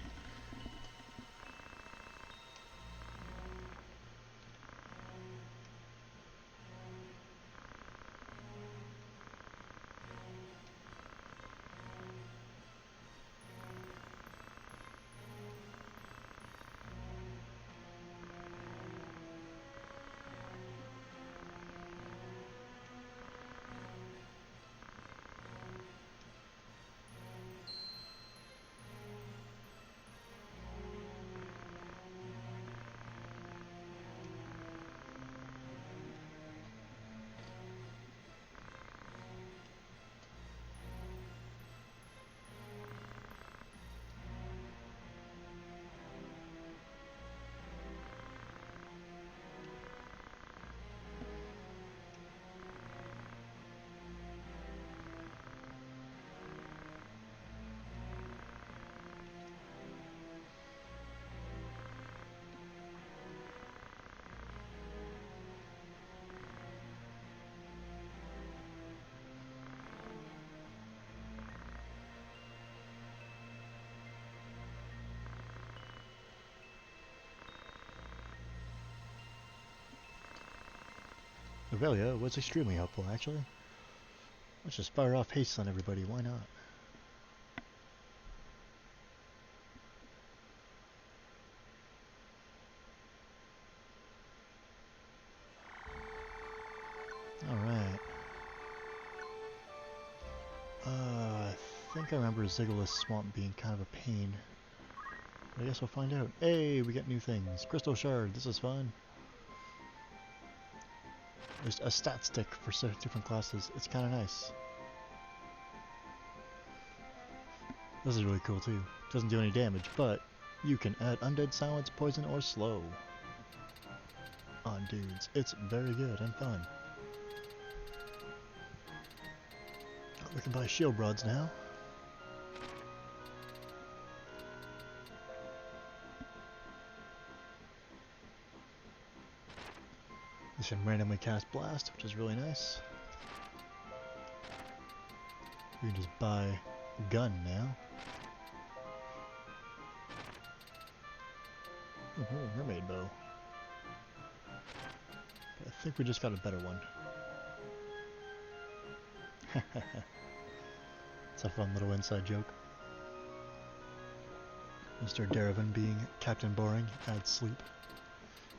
S1: Revelia was extremely helpful, actually. Let's just fire off haste on everybody, why not? Alright. I think I remember Ziggulas Swamp being kind of a pain. But I guess we'll find out. Hey, we get new things. Crystal Shard, this is fun. There's a stat stick for different classes. It's kind of nice. This is really cool too. Doesn't do any damage, but you can add Undead Silence, Poison, or Slow on dudes. It's very good and fun. We can buy shield rods now. This can randomly cast Blast, which is really nice. We can just buy a gun now. Oh, mermaid bow. I think we just got a better one. It's a fun little inside joke. Mr. Deravan being Captain Boring adds sleep.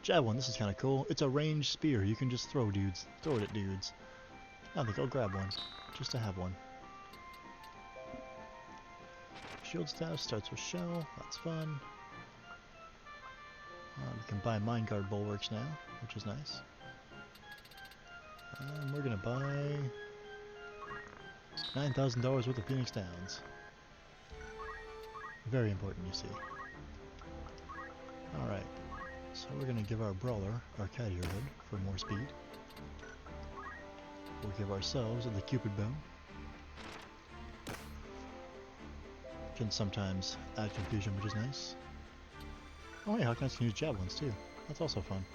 S1: Javelin, this is kind of cool. It's a ranged spear. You can just throw dudes. Throw it at dudes. I think I'll grab one. Just to have one. Shield staff starts with shell. That's fun. We can buy Mind Guard bulwarks now, which is nice. We're gonna buy $9,000 worth of Phoenix Downs. Very important, you see. Alright, so we're gonna give our Brawler Arcadia Hood for more speed. We'll give ourselves the Cupid Bow. Can sometimes add confusion, which is nice. Oh hey, Hawkeyes can use javelins too. That's also fun.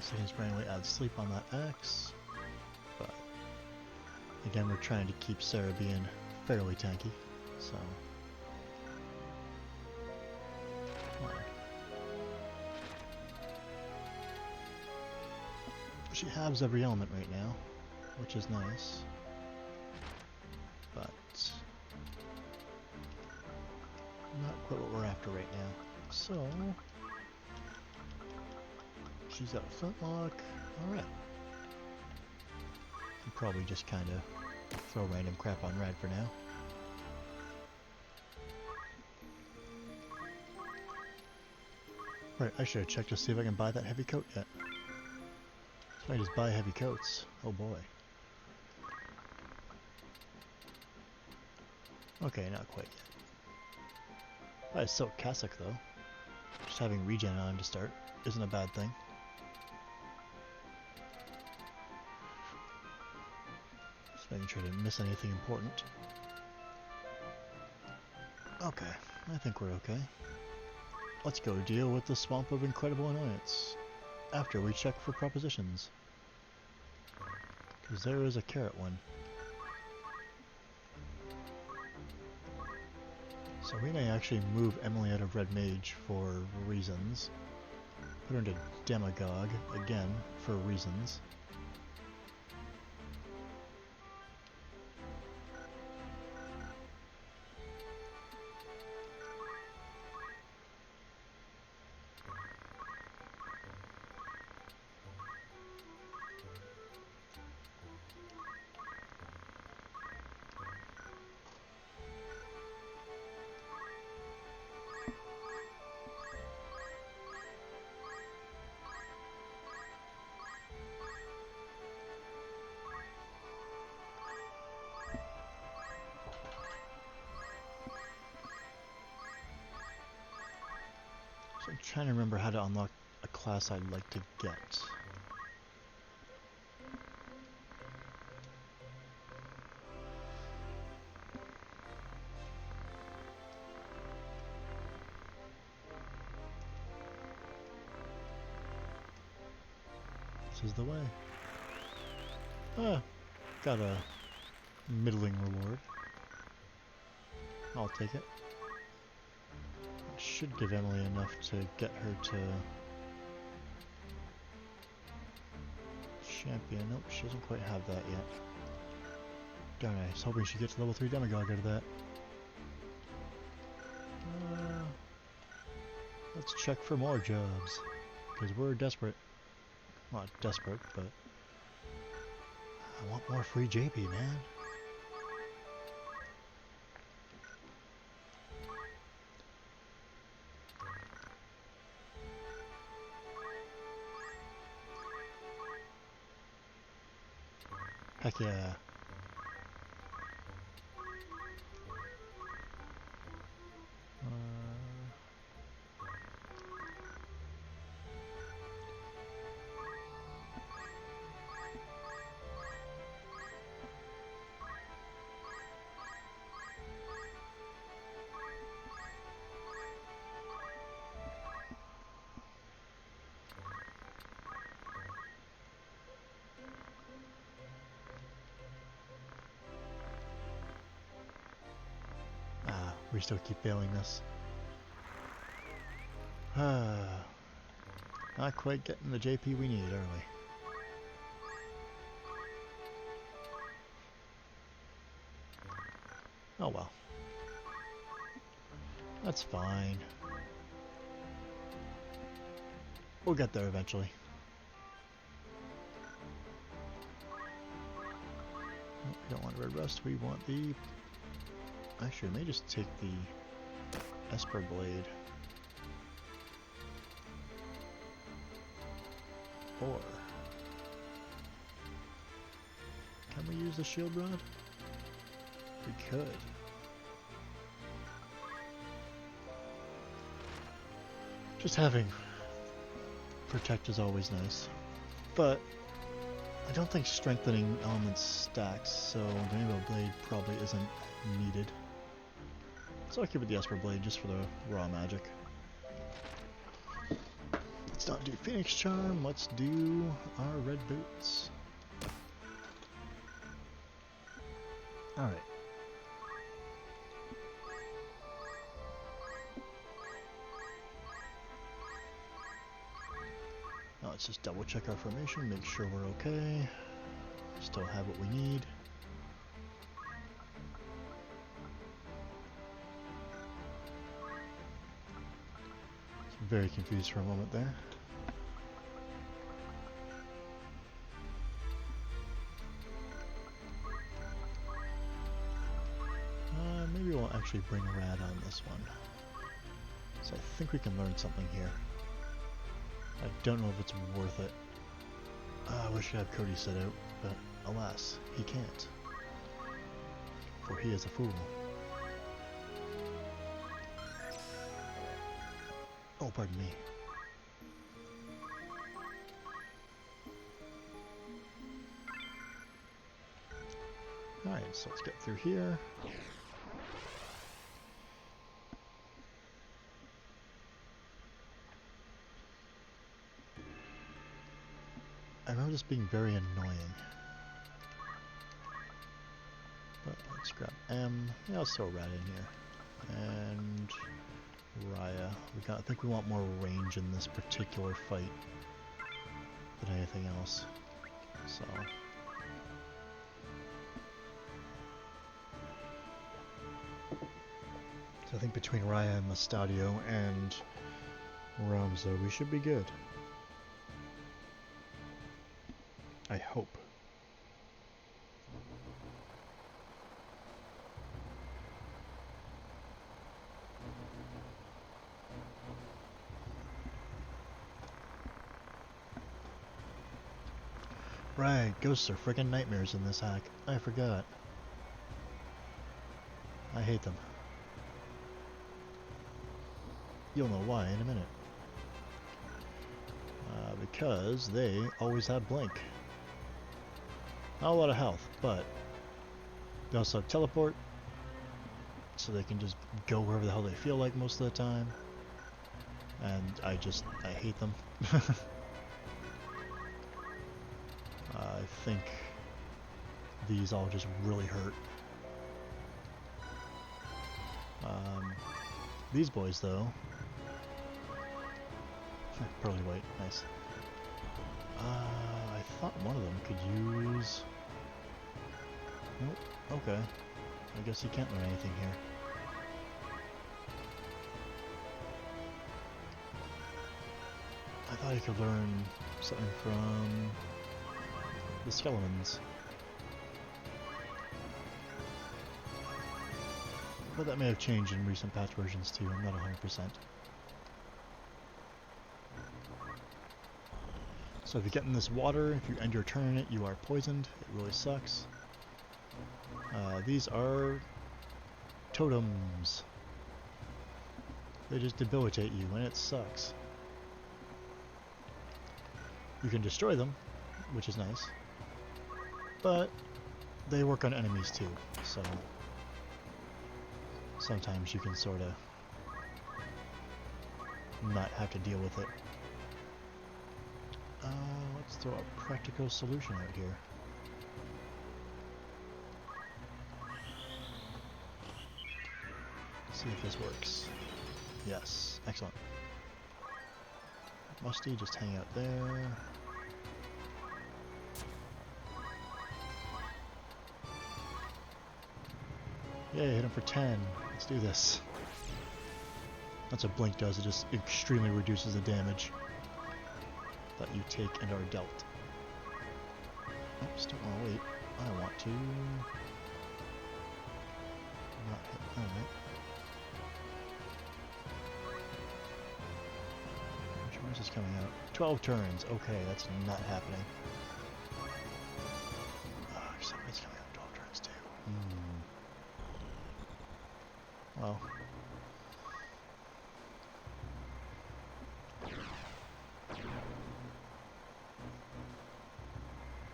S1: So he's randomly add sleep on that axe, but again we're trying to keep Sarah being fairly tanky, so come on. She halves every element right now, which is nice, but not quite what we're after right now. So she's got a flintlock. Alright. I'll probably just kind of throw random crap on Rad for now. Right, I should have checked to see if I can buy that heavy coat yet. So I just buy heavy coats. Oh boy. Okay, not quite yet. Buy a silk cassock though. Just having regen on to start isn't a bad thing. Making sure I didn't miss anything important. Okay, I think we're okay. Let's go deal with the Swamp of Incredible Annoyance after we check for propositions. Because there is a carrot one. So we may actually move Emily out of Red Mage for reasons. Put her into Demagogue again for reasons. So I'm trying to remember how to unlock a class I'd like to get. This is the way. Ah, got a middling reward. I'll take it. should give Emily enough to get her to champion. Nope, she doesn't quite have that yet. Darn, I was hoping she gets level 3 demagogue out of that. Let's check for more jobs, because we're desperate. Not desperate, but I want more free JP, man. Heck yeah. We still keep failing this. Not quite getting the JP we need, are we? Oh well. That's fine. We'll get there eventually. Oh, we don't want Red Rust, we want the... Actually, I may just take the Esper Blade. Or... Can we use the Shield Rod? We could. Just having Protect is always nice. But I don't think strengthening elements stacks, so the Rainbow Blade probably isn't needed. So I'll keep it the Esper Blade just for the raw magic. Let's not do Phoenix Charm, let's do our red boots. Alright. Now let's just double check our formation, make sure we're okay. Still have what we need. Very confused for a moment there. Maybe we'll actually bring Rad on this one. So I think we can learn something here. I don't know if it's worth it. I wish I could have Cody set out, but alas, he can't. For he is a fool. Oh, pardon me. Alright, so let's get through here. I remember this being very annoying. But let's grab M. Yeah, let's throw Rad in here. And Raya. I think we want more range in this particular fight than anything else. So I think between Raya and Mustadio and Ramza we should be good. I hope. Right, ghosts are friggin' nightmares in this hack. I forgot. I hate them. You'll know why in a minute. Because they always have blink. Not a lot of health, but they also have teleport, so they can just go wherever the hell they feel like most of the time. And I hate them. I think these all just really hurt. These boys, though, Pearly white, nice. I thought one of them could use... Nope, okay. I guess he can't learn anything here. I thought he could learn something from the skeletons. But that may have changed in recent patch versions too, I'm not 100%. So if you get in this water, if you end your turn in it, you are poisoned. It really sucks. These are totems. They just debilitate you, and it sucks. You can destroy them, which is nice. But they work on enemies too, so sometimes you can sort of not have to deal with it. Let's throw a practical solution out here. See if this works. Yes, excellent. Musty, just hang out there. Yay, hit him for 10. Let's do this. That's what Blink does, it just extremely reduces the damage that you take and are dealt. Oh, still want to wait. I want to not hit that. Which one is this coming out? 12 turns. Okay, that's not happening. Oh, somebody's coming out 12 turns too. Well.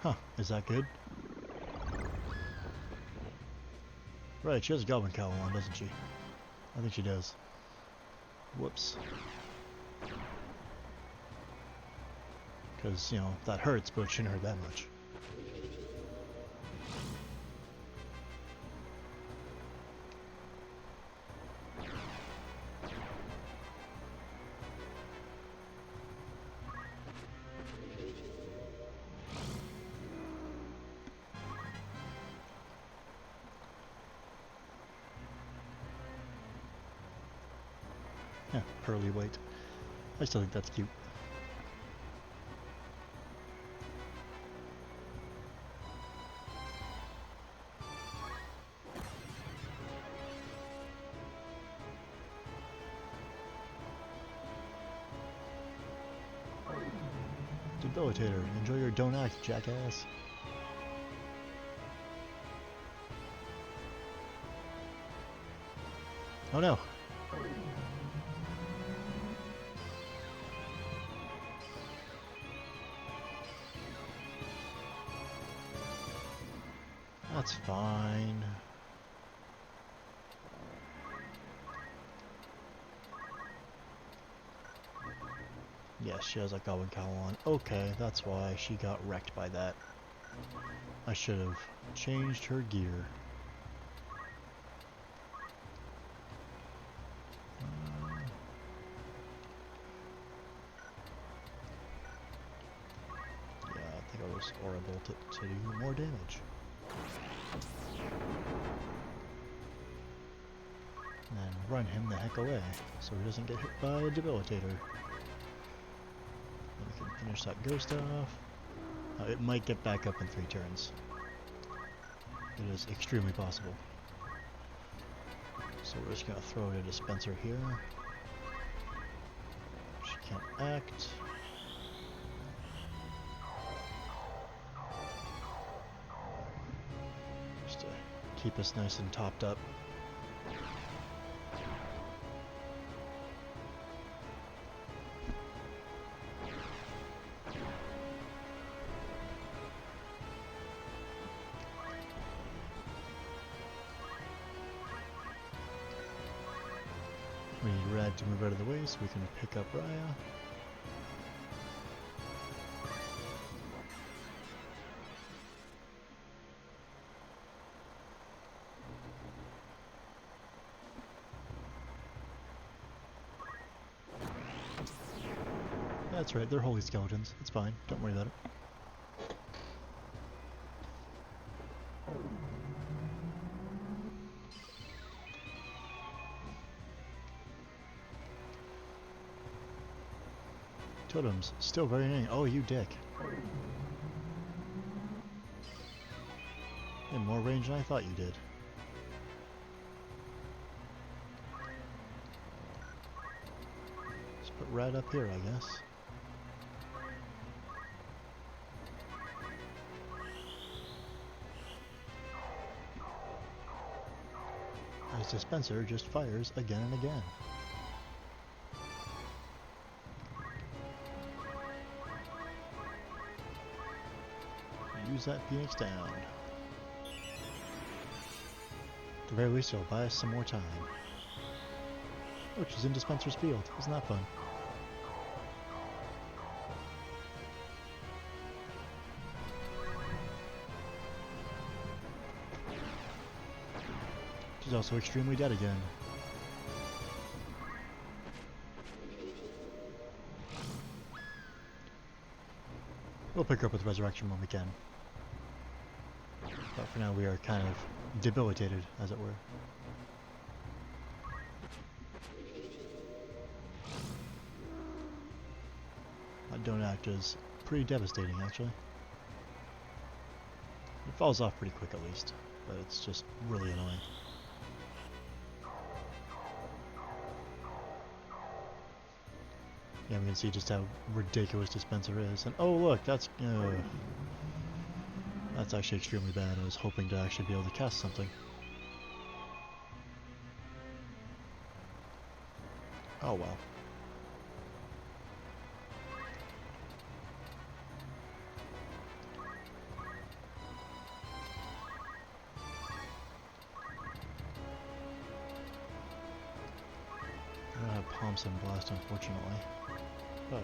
S1: Huh, is that good? Right, she has a goblin cowl on, doesn't she? I think she does. Whoops. Because, you know, that hurts, but it shouldn't hurt that much. Yeah, pearly white. I still think that's cute. Debilitator, enjoy your don't act, jackass. Oh no. That's fine. Yes, she has a goblin cowl on. Okay, that's why she got wrecked by that. I should have changed her gear. Yeah, I think I was horrible to do more damage. And run him the heck away, so he doesn't get hit by a debilitator. Then we can finish that ghost off. It might get back up in 3 turns. It is extremely possible. So we're just gonna throw in a dispenser here. She can't act. Just to keep us nice and topped up. We need Rad to move out of the way so we can pick up Raya. That's right, they're holy skeletons. It's fine. Don't worry about it. Totems. Still very annoying. Oh, you dick. You have more range than I thought you did. Let's put Red up here, I guess. His dispenser just fires again and again. Use that Phoenix down. At the very least, it'll buy us some more time. Which is in Dispenser's field. Isn't that fun? She's also extremely dead again. We'll pick her up with Resurrection when we can. But for now we are kind of debilitated, as it were. That don't act is pretty devastating, actually. It falls off pretty quick at least, but it's just really annoying. Yeah, we can see just how ridiculous Dispenser is. And oh look, that's actually extremely bad. I was hoping to actually be able to cast something. Oh well. I don't have Palms and Blast, unfortunately. But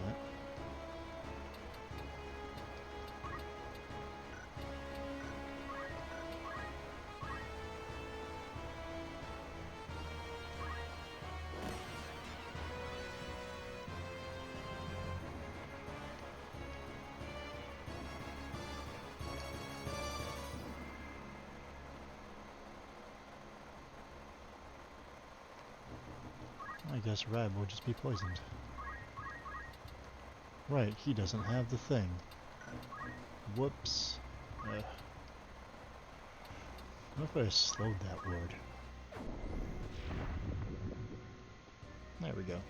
S1: I guess Rad will just be poisoned. Right, he doesn't have the thing. Whoops. What if I slowed that word? There we go.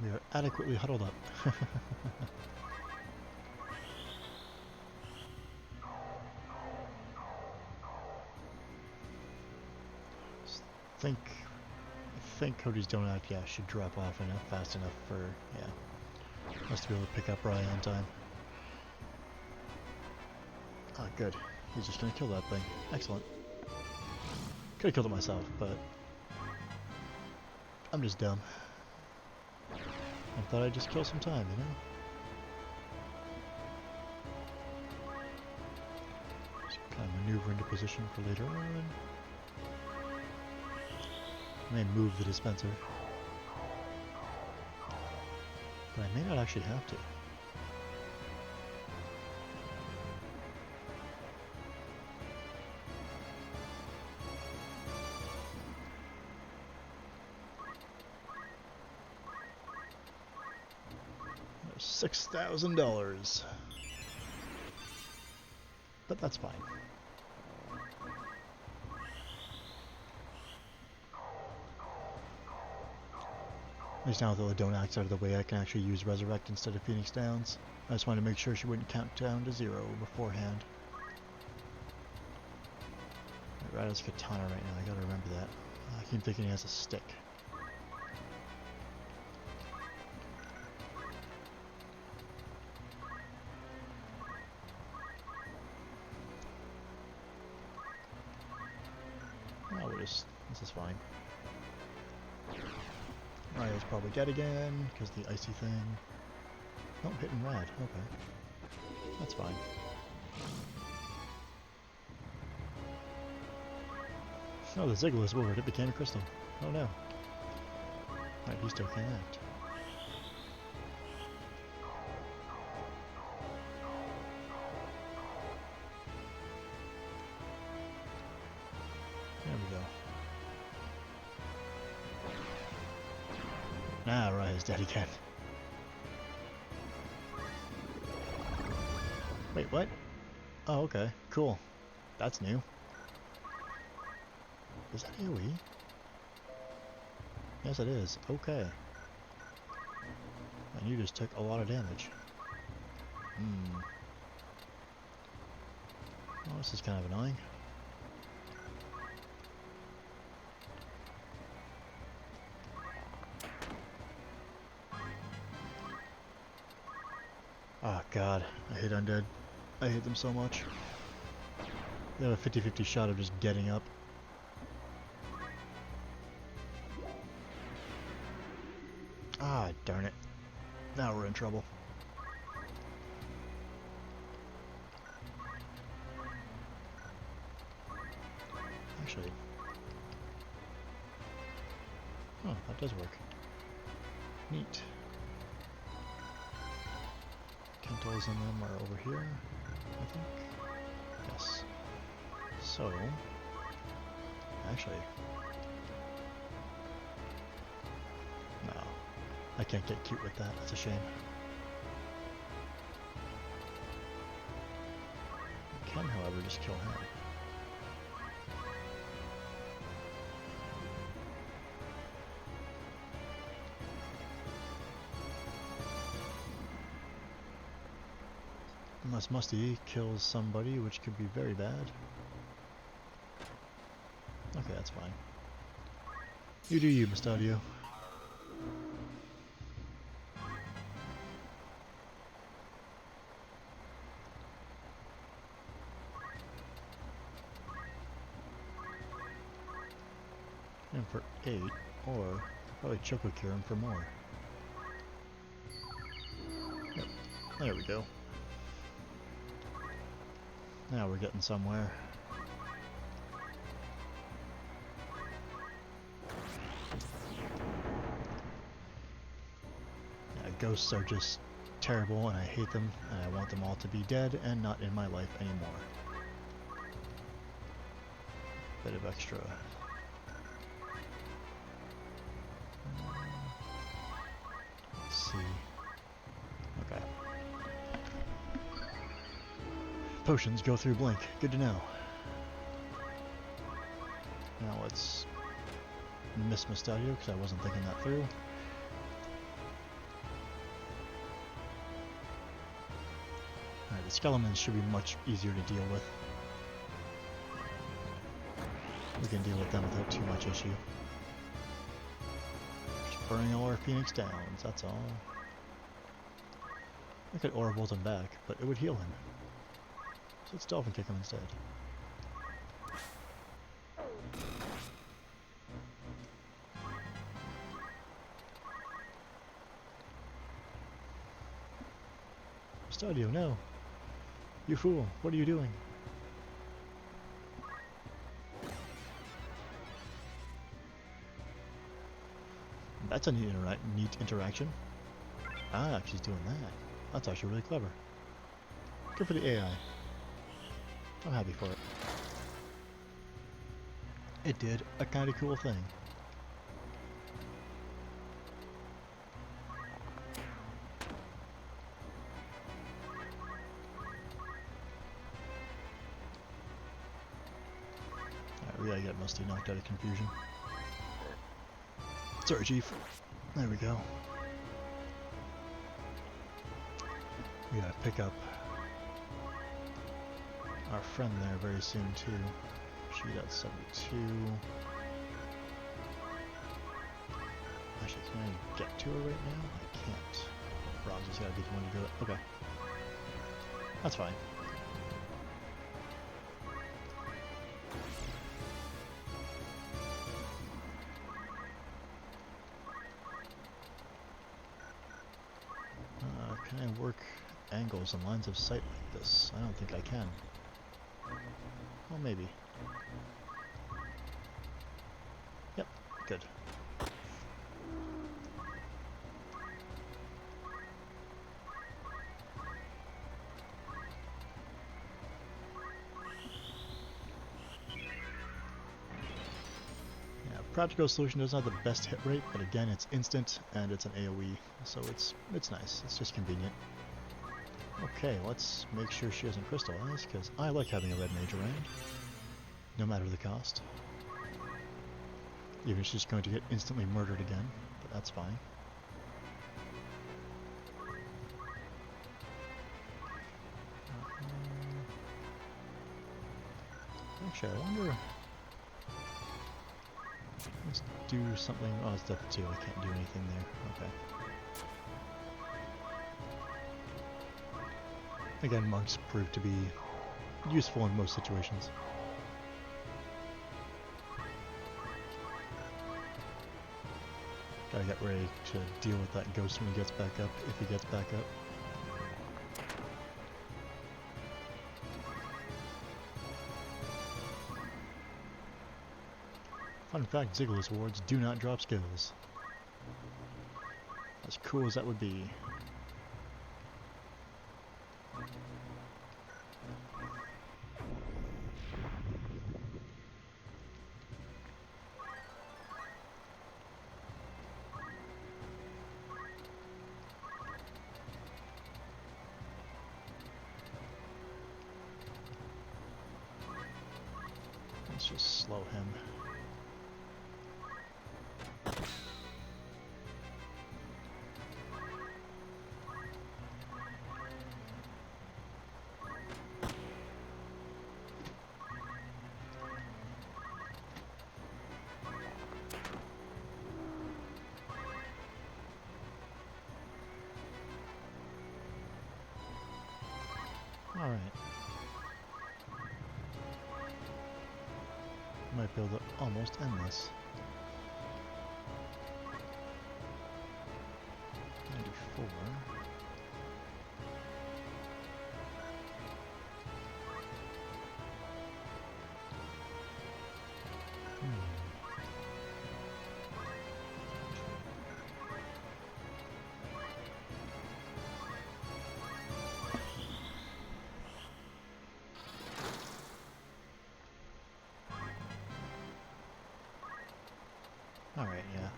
S1: We are adequately huddled up. I think Cody's donut, yeah, should drop off enough fast enough for, yeah, us to be able to pick up Rye on time. Ah, good. He's just gonna kill that thing. Excellent. Could've killed it myself, but I'm just dumb. I thought I'd just kill some time, you know? Just kind of maneuver into position for later on. I may move the dispenser. But I may not actually have to. $6,000. But that's fine. At least now that the Donak's out of the way, I can actually use Resurrect instead of Phoenix Downs. I just wanted to make sure she wouldn't count down to 0 beforehand. Right, has Katana right now, I gotta remember that. I keep thinking he has a stick. No, this is fine. Alright, it's probably dead again, because the icy thing. Oh, hitting Rad, okay. That's fine. Oh, the Ziggular's moved. It became a crystal. Oh no. Right, he still can't act. There we go. Ah, right, he's dead again. Wait, what? Oh, okay. Cool. That's new. Is that AoE? Yes, it is. Okay. And you just took a lot of damage. Hmm. Oh, this is kind of annoying. Oh god, I hate undead. I hate them so much. They have a 50-50 shot of just getting up. Ah, darn it. Now we're in trouble. Actually... Oh, that does work. Neat. Kentals in them are over here, I think. Yes. So... Actually... No. I can't get cute with that. That's a shame. I can, however, just kill him. Unless Musty kills somebody, which could be very bad. Okay, that's fine. You do you, Mustadio. And for 8, or probably Choco Cure him for more. Yep, there we go. Now we're getting somewhere. Yeah, ghosts are just terrible and I hate them and I want them all to be dead and not in my life anymore. Bit of extra. Let's see. Okay. Potions go through blink. Good to know. Now let's miss Mustadio because I wasn't thinking that through. Alright, the skeletons should be much easier to deal with. We can deal with them without too much issue. Just burning all our Phoenix Downs, that's all. I could Aura Bolt him back, but it would heal him. So let's Dolphin Kick him instead. Mustadio, no! You fool, what are you doing? That's a neat interaction. Ah, she's doing that. That's actually really clever. Good for the AI. I'm happy for it. It did a kind of cool thing. Alright, we gotta get Musty knocked out of confusion. Sorry, Chief. There we go. We gotta pick up our friend there very soon too. She's at 72. Actually, can I get to her right now? I can't. Rob's just gotta be the one to do it. Okay. That's fine. Can I work angles and lines of sight like this. I don't think I can. Well, maybe. Yep, good. Practical solution doesn't have the best hit rate, but again, it's instant and it's an AoE, so it's nice. It's just convenient. Okay, let's make sure she doesn't crystallize, because I like having a red mage around, no matter the cost. Even if she's going to get instantly murdered again, but that's fine. Actually, I wonder. Let's do something. Oh, it's depth 2. I can't do anything there. Okay. Again, monks prove to be useful in most situations. Gotta get ready to deal with that ghost when he gets back up, if he gets back up. Fun fact, Ziggler's wards do not drop skills. As cool as that would be. Let's just slow him. Alright. Might be able to almost end this. 94. Alright, yeah.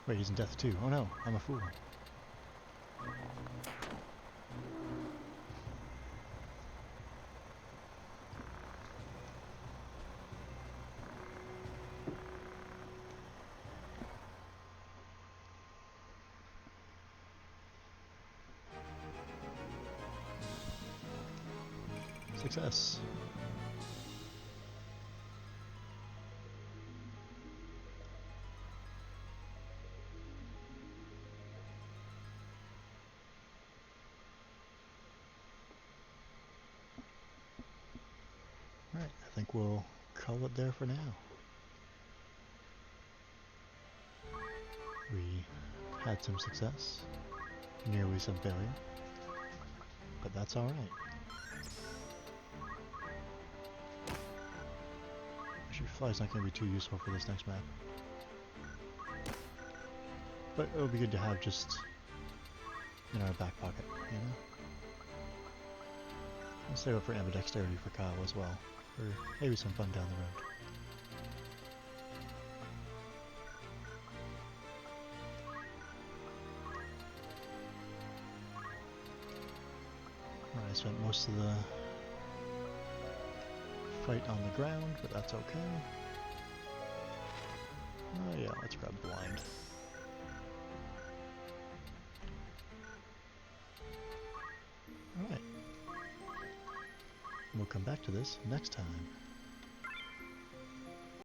S1: Wait, he's in death too. Oh no, I'm a fool. Success. Alright, I think we'll call it there for now. We had some success, nearly some failure, but that's alright. Actually, fly's not going to be too useful for this next map. But it'll be good to have just in our back pocket, you know? I'll save up for ambidexterity for Kyle as well, for maybe some fun down the road. Alright, I spent most of the fight on the ground, but that's okay. Oh yeah, let's grab blind. Alright. We'll come back to this next time.